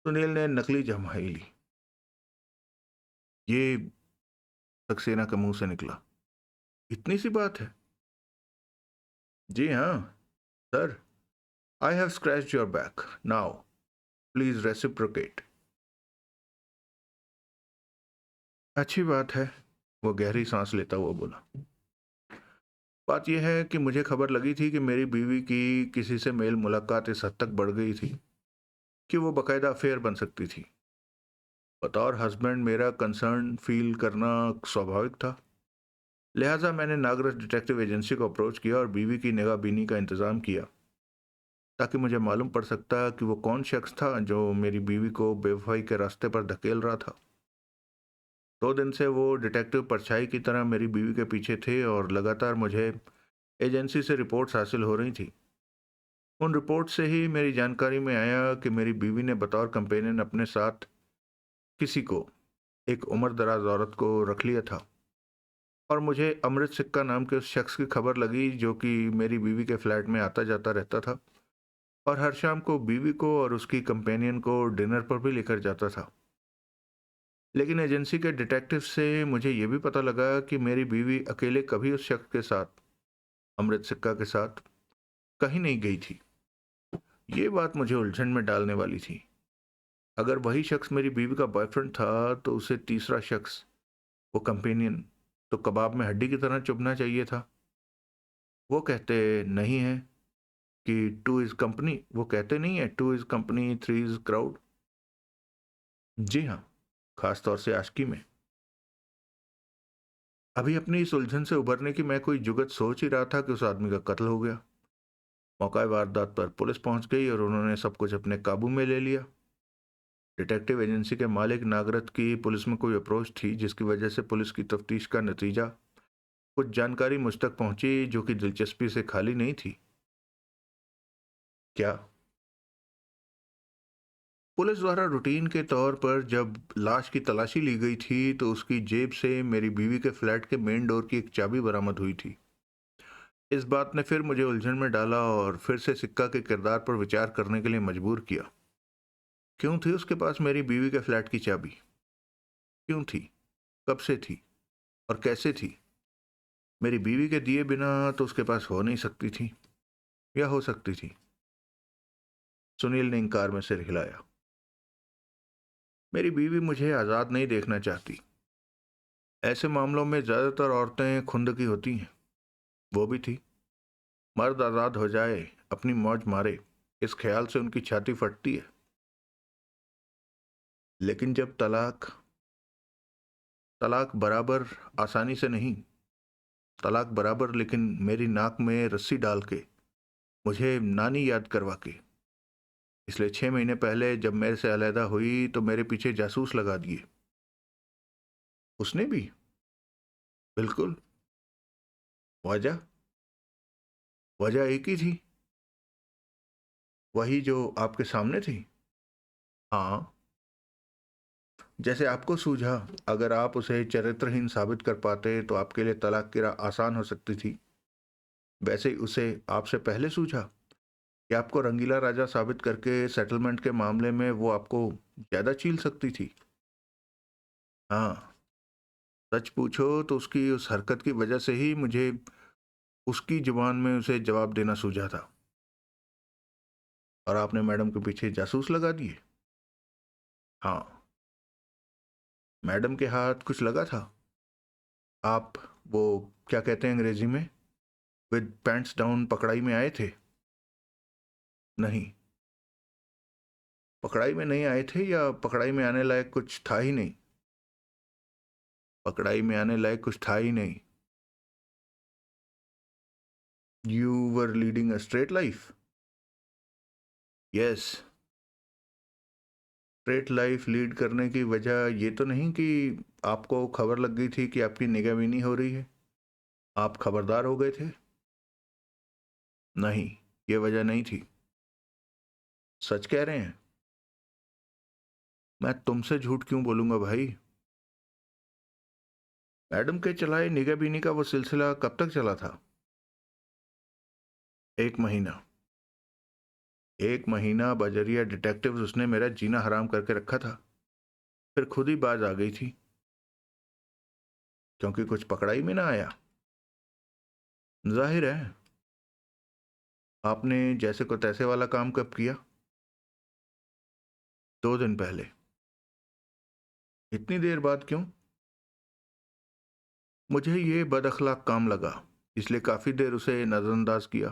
Speaker 1: सुनील ने नकली जम्हाई ली। ये सक्सेना के मुंह से निकला। इतनी सी बात है? जी हाँ sir. I have scratched your back now, please reciprocate. अच्छी बात है, वो गहरी सांस लेता हुआ बोला। बात यह है कि मुझे खबर लगी थी कि मेरी बीवी की किसी से मेल मुलाकात इस हद तक बढ़ गई थी कि वो बाकायदा अफेयर बन सकती थी। बतौर हस्बैंड मेरा कंसर्न फील करना स्वाभाविक था। लिहाजा मैंने नागरथ डिटेक्टिव एजेंसी को अप्रोच किया और बीवी की निगाहबीनी का इंतज़ाम किया ताकि मुझे मालूम पड़ सकता कि वो कौन शख्स था जो मेरी बीवी को बेवफाई के रास्ते पर धकेल रहा था। 2 दिन से वो डिटेक्टिव परछाई की तरह मेरी बीवी के पीछे थे और लगातार मुझे एजेंसी से रिपोर्ट्स हासिल हो रही थी। उन रिपोर्ट से ही मेरी जानकारी में आया कि मेरी बीवी ने बतौर कंपेनियन अपने साथ किसी को, एक उम्र दराज औरत को रख लिया था और मुझे अमृत सिक्का नाम के उस शख्स की खबर लगी जो कि मेरी बीवी के फ्लैट में आता जाता रहता था और हर शाम को बीवी को और उसकी कंपेनियन को डिनर पर भी लेकर जाता था। लेकिन एजेंसी के डिटेक्टिव से मुझे यह भी पता लगा कि मेरी बीवी अकेले कभी उस शख्स के साथ, अमृत सिक्का के साथ, कहीं नहीं गई थी। ये बात मुझे उलझन में डालने वाली थी। अगर वही शख्स मेरी बीवी का बॉयफ्रेंड था तो उसे तीसरा शख्स, वो कंपेनियन, तो कबाब में हड्डी की तरह चुभना चाहिए था। वो कहते नहीं है कि टू इज कंपनी, वो कहते नहीं है two is company three is crowd. जी हाँ, खास तौर से आशिकी में। अभी अपनी इस उलझन से उभरने की मैं कोई जुगत सोच ही रहा था कि उस आदमी का कत्ल हो गया। मौका वारदात पर पुलिस पहुंच गई और उन्होंने सब कुछ अपने काबू में ले लिया। डिटेक्टिव एजेंसी के मालिक नागरथ की पुलिस में कोई अप्रोच थी जिसकी वजह से पुलिस की तफ्तीश का नतीजा, कुछ जानकारी मुझ तक पहुंची जो कि दिलचस्पी से खाली नहीं थी। क्या? पुलिस द्वारा रूटीन के तौर पर जब लाश की तलाशी ली गई थी तो उसकी जेब से मेरी बीवी के फ्लैट के मेन डोर की एक चाबी बरामद हुई थी। इस बात ने फिर मुझे उलझन में डाला और फिर से सिक्का के किरदार पर विचार करने के लिए मजबूर किया। क्यों थी उसके पास मेरी बीवी के फ्लैट की चाबी? क्यों थी? कब से थी? और कैसे थी? मेरी बीवी के दिए बिना तो उसके पास हो नहीं सकती थी, या हो सकती थी? सुनील ने इंकार में सिर हिलाया। मेरी बीवी मुझे आज़ाद नहीं देखना चाहती। ऐसे मामलों में ज़्यादातर औरतें खुंदकी होती हैं। वो भी थी। मर्द आज़ाद हो जाए, अपनी मौज मारे, इस ख्याल से उनकी छाती फटती है। लेकिन जब तलाक, तलाक बराबर आसानी से नहीं, तलाक बराबर लेकिन मेरी नाक में रस्सी डाल के, मुझे नानी याद करवा के, इसलिए 6 महीने पहले जब मेरे से अलहदा हुई तो मेरे पीछे जासूस लगा दिए। उसने भी? बिल्कुल। वजह? वजह एक ही थी, वही जो आपके सामने थी। हाँ, जैसे आपको सूझा, अगर आप उसे चरित्रहीन साबित कर पाते तो आपके लिए तलाक की राह आसान हो सकती थी। वैसे ही उसे आपसे पहले सूझा कि आपको रंगीला राजा साबित करके सेटलमेंट के मामले में वो आपको ज़्यादा चील सकती थी? हाँ, सच पूछो तो उसकी उस हरकत की वजह से ही मुझे उसकी ज़ुबान में उसे जवाब देना सूझा था। और आपने मैडम के पीछे जासूस लगा दिए? हाँ, मैडम के हाथ कुछ लगा था? आप वो क्या कहते हैं अंग्रेजी में, विद पैंट्स डाउन पकड़ाई में आए थे? नहीं, पकड़ाई में नहीं आए थे या पकड़ाई में आने लायक कुछ था ही नहीं? पकड़ाई में आने लायक कुछ था ही नहीं। You were leading a straight life? Yes. Straight life lead करने की वजह ये तो नहीं कि आपको खबर लग गई थी कि आपकी निगाहबीनी हो रही है? आप खबरदार हो गए थे? नहीं, ये वजह नहीं थी। सच कह रहे हैं? मैं तुमसे झूठ क्यों बोलूंगा भाई? मैडम के चलाए निगाहबीनी का वो सिलसिला कब तक चला था? 1 महीना। 1 महीना बजरिया डिटेक्टिव्स उसने मेरा जीना हराम करके रखा था। फिर खुद ही बाज आ गई थी क्योंकि कुछ पकड़ाई में ना आया। जाहिर है। आपने जैसे को तैसे वाला काम कब किया? 2 दिन पहले। इतनी देर बाद क्यों? मुझे ये बदअखलाक काम लगा, इसलिए काफ़ी देर उसे नज़रअंदाज किया।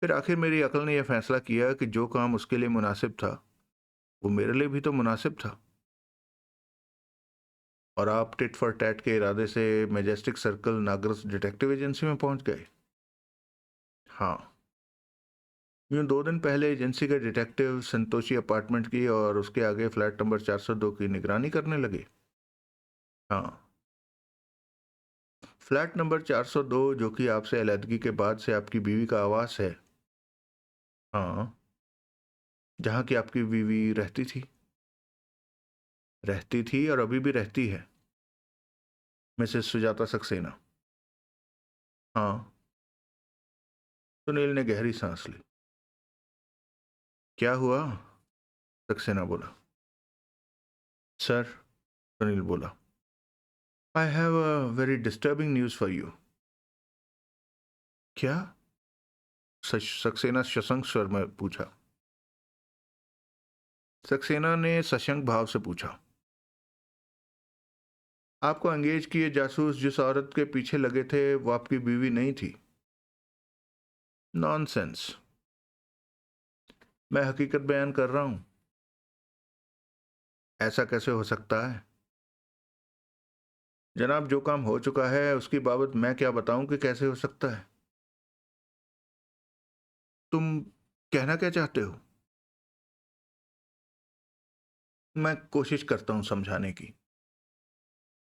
Speaker 1: फिर आखिर मेरी अकल ने यह फैसला किया कि जो काम उसके लिए मुनासिब था वो मेरे लिए भी तो मुनासिब था। और आप टिट फॉर टैट के इरादे से मैजेस्टिक सर्कल नागरस डिटेक्टिव एजेंसी में पहुंच गए? हाँ। यूं 2 दिन पहले एजेंसी के डिटेक्टिव संतोषी अपार्टमेंट की और उसके आगे फ्लैट नंबर 402 की निगरानी करने लगे? हाँ। फ्लैट नंबर 402 जो कि आपसे अलहदगी के बाद से आपकी बीवी का आवास है? हाँ। जहाँ की आपकी बीवी रहती थी और अभी भी रहती है? मिसेस सुजाता सक्सेना? हाँ। सुनील ने गहरी सांस ली। क्या हुआ? सक्सेना बोला। सर, सुनील बोला, I have a very disturbing news for you. क्या? सक्सेना सशंक स्वर में पूछा। सक्सेना ने सशंक भाव से पूछा, आपको एंगेज किए जासूस जिस औरत के पीछे लगे थे वो आपकी बीवी नहीं थी? नॉनसेंस। मैं हकीकत बयान कर रहा हूं। ऐसा कैसे हो सकता है? जनाब, जो काम हो चुका है उसकी बाबत मैं क्या बताऊं कि कैसे हो सकता है? तुम कहना क्या चाहते हो? मैं कोशिश करता हूं समझाने की।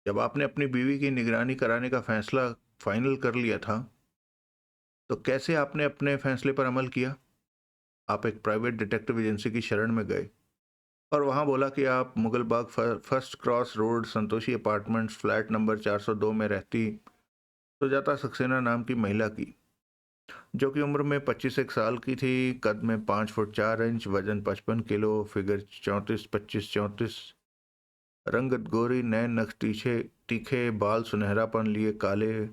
Speaker 1: जब आपने अपनी बीवी की निगरानी कराने का फैसला फाइनल कर लिया था तो कैसे आपने अपने फैसले पर अमल किया? आप एक प्राइवेट डिटेक्टिव एजेंसी की शरण में गए और वहां बोला कि आप Mughal Bagh first cross road Santoshi apartments flat number 402 में रहती सुजाता सक्सेना नाम की महिला की, जो कि उम्र में 25 एक साल की थी, कद में 5 फुट 4 इंच, वजन 55 किलो, फिगर 34 25 34, रंगत गोरी, नैन नक्श तीखे तीखे, बाल सुनहरापन लिए काले,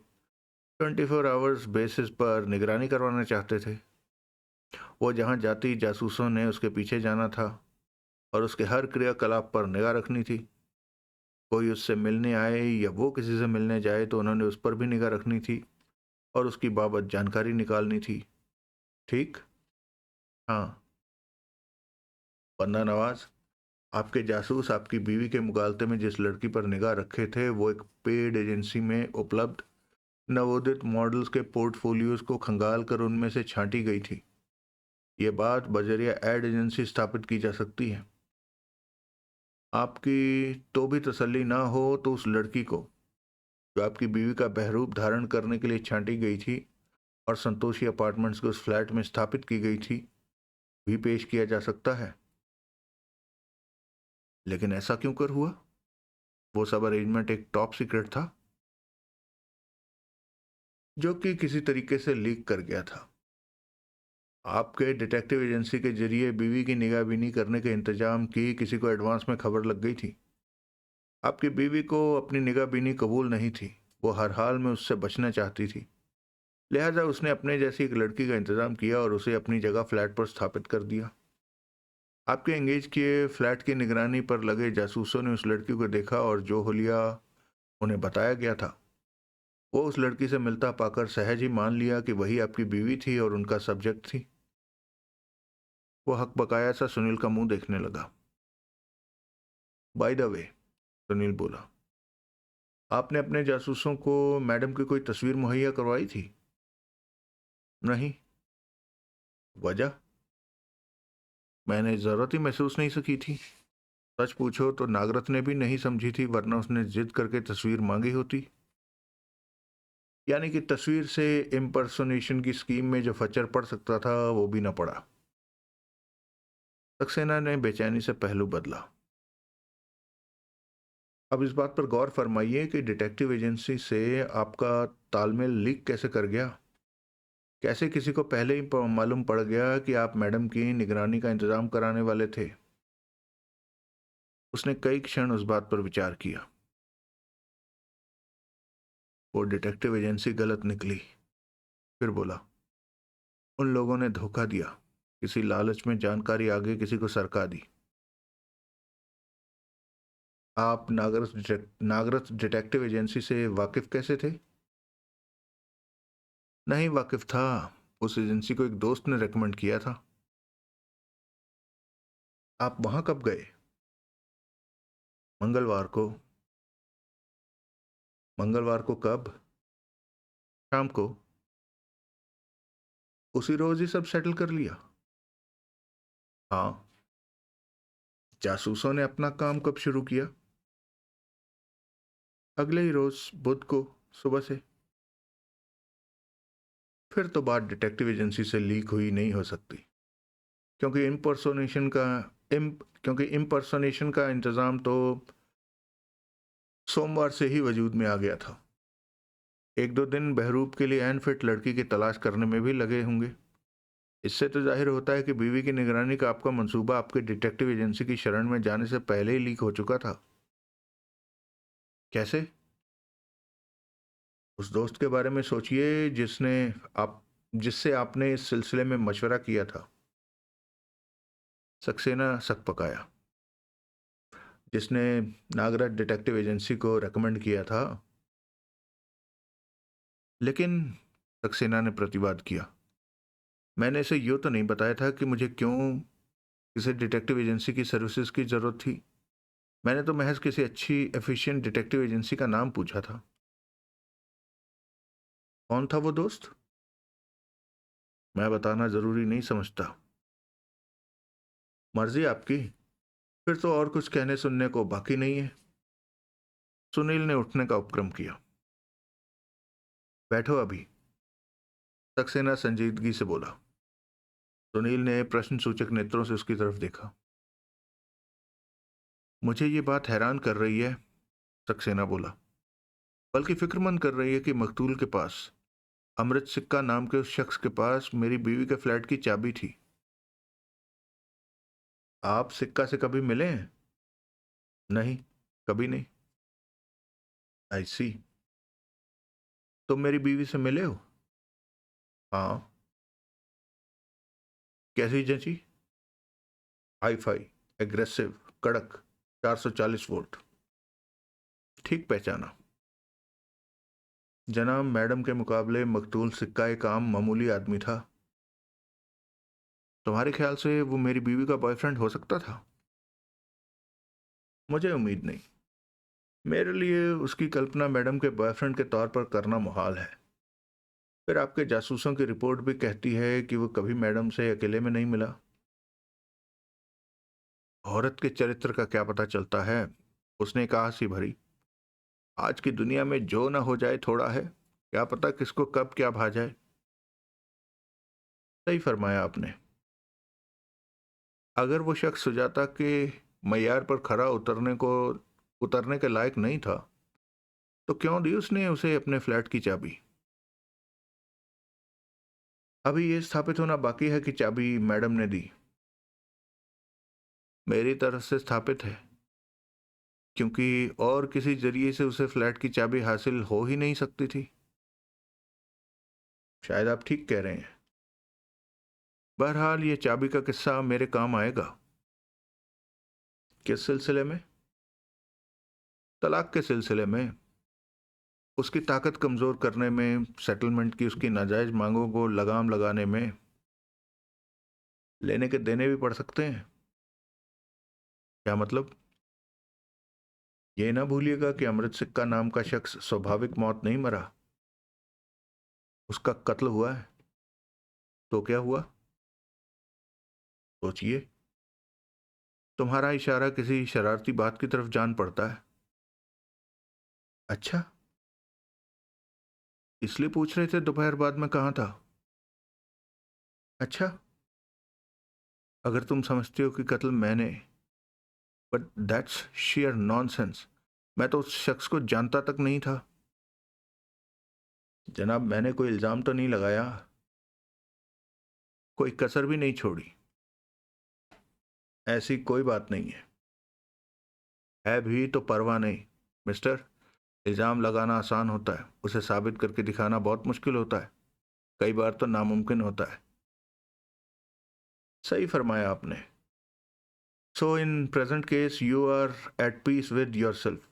Speaker 1: 24 आवर्स बेसिस पर निगरानी करवाना चाहते थे। वो जहां जाती जासूसों ने उसके पीछे जाना था और उसके हर क्रियाकलाप पर निगाह रखनी थी। कोई उससे मिलने आए या वो किसी से मिलने जाए तो उन्होंने उस पर भी निगाह रखनी थी और उसकी बाबत जानकारी निकालनी थी। ठीक? हाँ। बंदा नवाज, आपके जासूस आपकी बीवी के मुगालते में जिस लड़की पर निगाह रखे थे वो एक पेड एजेंसी में उपलब्ध नवोदित मॉडल्स के पोर्टफोलियोज को खंगाल कर उनमें से छांटी गई थी। ये बात बजरिया एड एजेंसी स्थापित की जा सकती है। आपकी तो भी तसल्ली ना हो तो उस लड़की को, जो आपकी बीवी का बहरूप धारण करने के लिए छांटी गई थी और संतोषी अपार्टमेंट्स के उस फ्लैट में स्थापित की गई थी, भी पेश किया जा सकता है। लेकिन ऐसा क्यों कर हुआ? वो सब अरेंजमेंट एक टॉप सीक्रेट था। जो कि किसी तरीके से लीक कर गया था। आपके डिटेक्टिव एजेंसी के जरिए बीवी की निगाहबीनी करने के इंतजाम की किसी को एडवांस में खबर लग गई थी। आपकी बीवी को अपनी निगाहबीनी कबूल नहीं थी। वो हर हाल में उससे बचना चाहती थी। लिहाजा उसने अपने जैसी एक लड़की का इंतजाम किया और उसे अपनी जगह फ्लैट पर स्थापित कर दिया। आपके एंगेज किए फ्लैट की निगरानी पर लगे जासूसों ने उस लड़की को देखा और जो हुलिया उन्हें बताया गया था वो उस लड़की से मिलता पाकर सहज ही मान लिया कि वही आपकी बीवी थी और उनका सब्जेक्ट थी। वो हक बकाया सा सुनील का मुंह देखने लगा। बाय द वे, सुनील बोला, आपने अपने जासूसों को मैडम की कोई तस्वीर मुहैया करवाई थी? नहीं। वजह? मैंने जरूरत ही महसूस नहीं सकी थी। सच पूछो तो नागरथ ने भी नहीं समझी थी, वरना उसने जिद करके तस्वीर मांगी होती। यानी कि तस्वीर से इम्पर्सोनेशन की स्कीम में जो फचर पड़ सकता था वो भी ना पड़ा। सक्सेना ने बेचैनी से पहलू बदला। अब इस बात पर गौर फरमाइए कि डिटेक्टिव एजेंसी से आपका तालमेल लीक कैसे कर गया? कैसे किसी को पहले ही मालूम पड़ गया कि आप मैडम की निगरानी का इंतजाम कराने वाले थे? उसने कई क्षण उस बात पर विचार किया। वो डिटेक्टिव एजेंसी गलत निकली। फिर बोला, उन लोगों ने धोखा दिया, किसी लालच में जानकारी आगे किसी को सरका दी। आप नागरथ डिटेक्टिव एजेंसी से वाकिफ कैसे थे? नहीं वाकिफ था। उस एजेंसी को एक दोस्त ने रेकमेंड किया था। आप वहां कब गए? मंगलवार को। मंगलवार को कब? शाम को। उसी रोज ही सब सेटल कर लिया? हाँ। जासूसों ने अपना काम कब शुरू किया? अगले ही रोज, बुध को, सुबह से। फिर तो बात डिटेक्टिव एजेंसी से लीक हुई नहीं हो सकती, क्योंकि इम्पर्सोनेशन का इंतजाम तो सोमवार से ही वजूद में आ गया था। एक दो दिन बहरूप के लिए एन फिट लड़की की तलाश करने में भी लगे होंगे। इससे तो जाहिर होता है कि बीवी की निगरानी का आपका मंसूबा आपके डिटेक्टिव एजेंसी की शरण में जाने से पहले ही लीक हो चुका था। कैसे? उस दोस्त के बारे में सोचिए जिससे आपने इस सिलसिले में मशवरा किया था। सक्सेना सक पकाया। जिसने नागराज डिटेक्टिव एजेंसी को रेकमेंड किया था। लेकिन सक्सेना ने प्रतिवाद किया, मैंने इसे यूं तो नहीं बताया था कि मुझे क्यों किसी डिटेक्टिव एजेंसी की सर्विसेज की जरूरत थी। मैंने तो महज किसी अच्छी एफिशिएंट डिटेक्टिव एजेंसी का नाम पूछा था। कौन था वो दोस्त? मैं बताना जरूरी नहीं समझता। मर्जी आपकी। फिर तो और कुछ कहने सुनने को बाकी नहीं है। सुनील ने उठने का उपक्रम किया। बैठो अभी, सक्सेना संजीदगी से बोला। सुनील ने प्रश्न सूचक नेत्रों से उसकी तरफ देखा। मुझे ये बात हैरान कर रही है, सक्सेना बोला, बल्कि फिक्रमंद कर रही है कि मकतूल के पास, अमृत सिक्का नाम के उस शख्स के पास मेरी बीवी के फ्लैट की चाबी थी। आप सिक्का से कभी मिले हैं? नहीं, कभी नहीं। आई सी। तुम मेरी बीवी से मिले हो? हाँ। कैसी जची? हाई फाई, एग्रेसिव, कड़क, 440 वोल्ट। ठीक पहचाना। जनाब, मैडम के मुकाबले मकतूल सिक्का एक आम मामूली आदमी था। तुम्हारे ख्याल से वो मेरी बीवी का बॉयफ्रेंड हो सकता था? मुझे उम्मीद नहीं। मेरे लिए उसकी कल्पना मैडम के बॉयफ्रेंड के तौर पर करना मुहाल है। फिर आपके जासूसों की रिपोर्ट भी कहती है कि वो कभी मैडम से अकेले में नहीं मिला। औरत के चरित्र का क्या पता चलता है? उसने कहा सी भरी, आज की दुनिया में जो ना हो जाए थोड़ा है, क्या पता किसको कब क्या भा जाए। सही फरमाया आपने। अगर वो शख्स सुजाता के मय्यार पर खरा उतरने के लायक नहीं था तो क्यों दी उसने उसे अपने फ्लैट की चाबी? अभी ये स्थापित होना बाकी है कि चाबी मैडम ने दी। मेरी तरफ से स्थापित है, क्योंकि और किसी जरिए से उसे फ्लैट की चाबी हासिल हो ही नहीं सकती थी। शायद आप ठीक कह रहे हैं। बहरहाल ये चाबी का किस्सा मेरे काम आएगा। किस सिलसिले में? तलाक के सिलसिले में। उसकी ताकत कमजोर करने में, सेटलमेंट की उसकी नाजायज मांगों को लगाम लगाने में। लेने के देने भी पड़ सकते हैं। क्या मतलब? ये ना भूलिएगा कि अमृत सिक्का नाम का शख्स स्वाभाविक मौत नहीं मरा, उसका कत्ल हुआ है। तो क्या हुआ? सोचिए। तुम्हारा इशारा किसी शरारती बात की तरफ जान पड़ता है। अच्छा, इसलिए पूछ रहे थे दोपहर बाद में कहाँ था? अच्छा, अगर तुम समझते हो कि कत्ल मैंने, बट दैट्स शेयर नॉनसेंस। मैं तो उस शख्स को जानता तक नहीं था। जनाब, मैंने कोई इल्जाम तो नहीं लगाया, कोई कसर भी नहीं छोड़ी। ऐसी कोई बात नहीं है भी तो परवाह नहीं। मिस्टर, इल्जाम लगाना आसान होता है, उसे साबित करके दिखाना बहुत मुश्किल होता है, कई बार तो नामुमकिन होता है। सही फरमाया आपने। So in present case you are at peace with yourself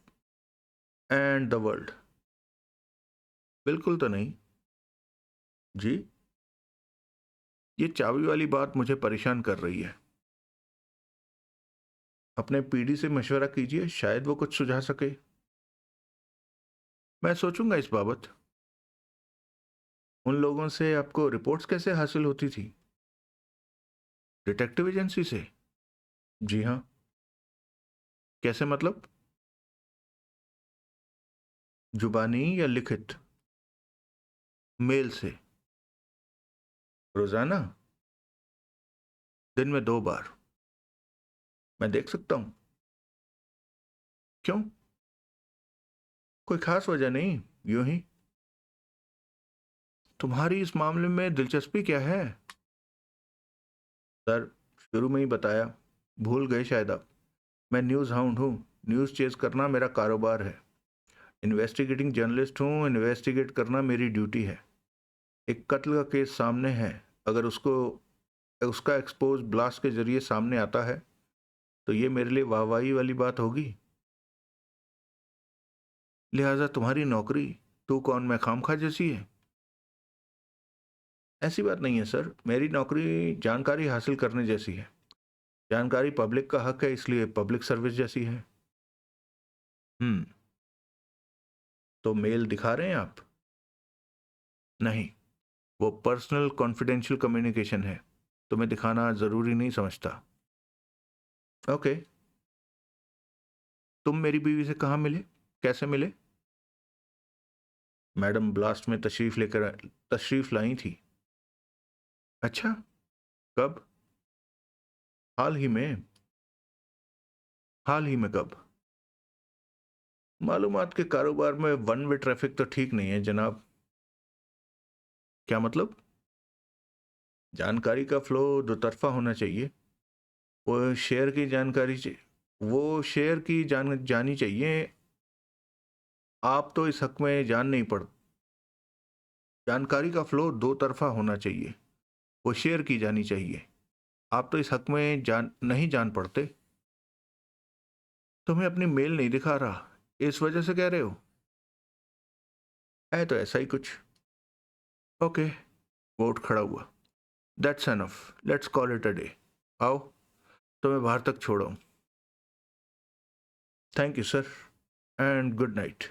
Speaker 1: and the world? बिल्कुल तो नहीं। जी, ये चाबी वाली बात मुझे परेशान कर रही है। अपने पीडी से मशवरा कीजिए, शायद वो कुछ सुझा सके। मैं सोचूंगा इस बाबत। उन लोगों से आपको रिपोर्ट्स कैसे हासिल होती थी? डिटेक्टिव एजेंसी से? जी हाँ। कैसे मतलब? जुबानी या लिखित? मेल से? रोजाना? दिन में 2 बार? मैं देख सकता हूँ? क्यों? कोई खास वजह नहीं, यूं ही। तुम्हारी इस मामले में दिलचस्पी क्या है? सर, शुरू में ही बताया, भूल गए शायद आप। मैं न्यूज़ हाउंड हूँ। न्यूज़ चेज करना मेरा कारोबार है। इन्वेस्टिगेटिंग जर्नलिस्ट हूँ, इन्वेस्टिगेट करना मेरी ड्यूटी है। एक कत्ल का केस सामने है, अगर उसको उसका एक्सपोज ब्लास्ट के जरिए सामने आता है तो ये मेरे लिए वाहवाही वाली बात होगी। लिहाजा तुम्हारी नौकरी तू कौन मैं खामखा जैसी है? ऐसी बात नहीं है सर, मेरी नौकरी जानकारी हासिल करने जैसी है। जानकारी पब्लिक का हक है, इसलिए पब्लिक सर्विस जैसी है। हम्म। तो मेल दिखा रहे हैं आप? नहीं, वो पर्सनल कॉन्फिडेंशियल कम्युनिकेशन है, तुम्हें दिखाना जरूरी नहीं समझता। ओके। तुम मेरी बीवी से कहाँ मिले, कैसे मिले? मैडम ब्लास्ट में तशरीफ लाई थी। अच्छा, कब? हाल ही में? हाल ही में कब? मालूमात के कारोबार में वन वे ट्रैफिक तो ठीक नहीं है जनाब। क्या मतलब? जानकारी का फ्लो दो तरफा होना चाहिए। वो शेयर की जानकारी वो शेयर की जानी चाहिए। आप तो इस हक में जान नहीं पड़। जानकारी का फ्लो दो तरफा होना चाहिए, वो शेयर की जानी चाहिए। आप तो इस हक में नहीं जान पड़ते। तुम्हें अपनी मेल नहीं दिखा रहा, इस वजह से कह रहे हो? है तो ऐसा ही कुछ। ओके। वो उठ खड़ा हुआ। That's enough, let's call it a day. आओ, तुम्हें बाहर तक छोड़ो। Thank you sir, and good night.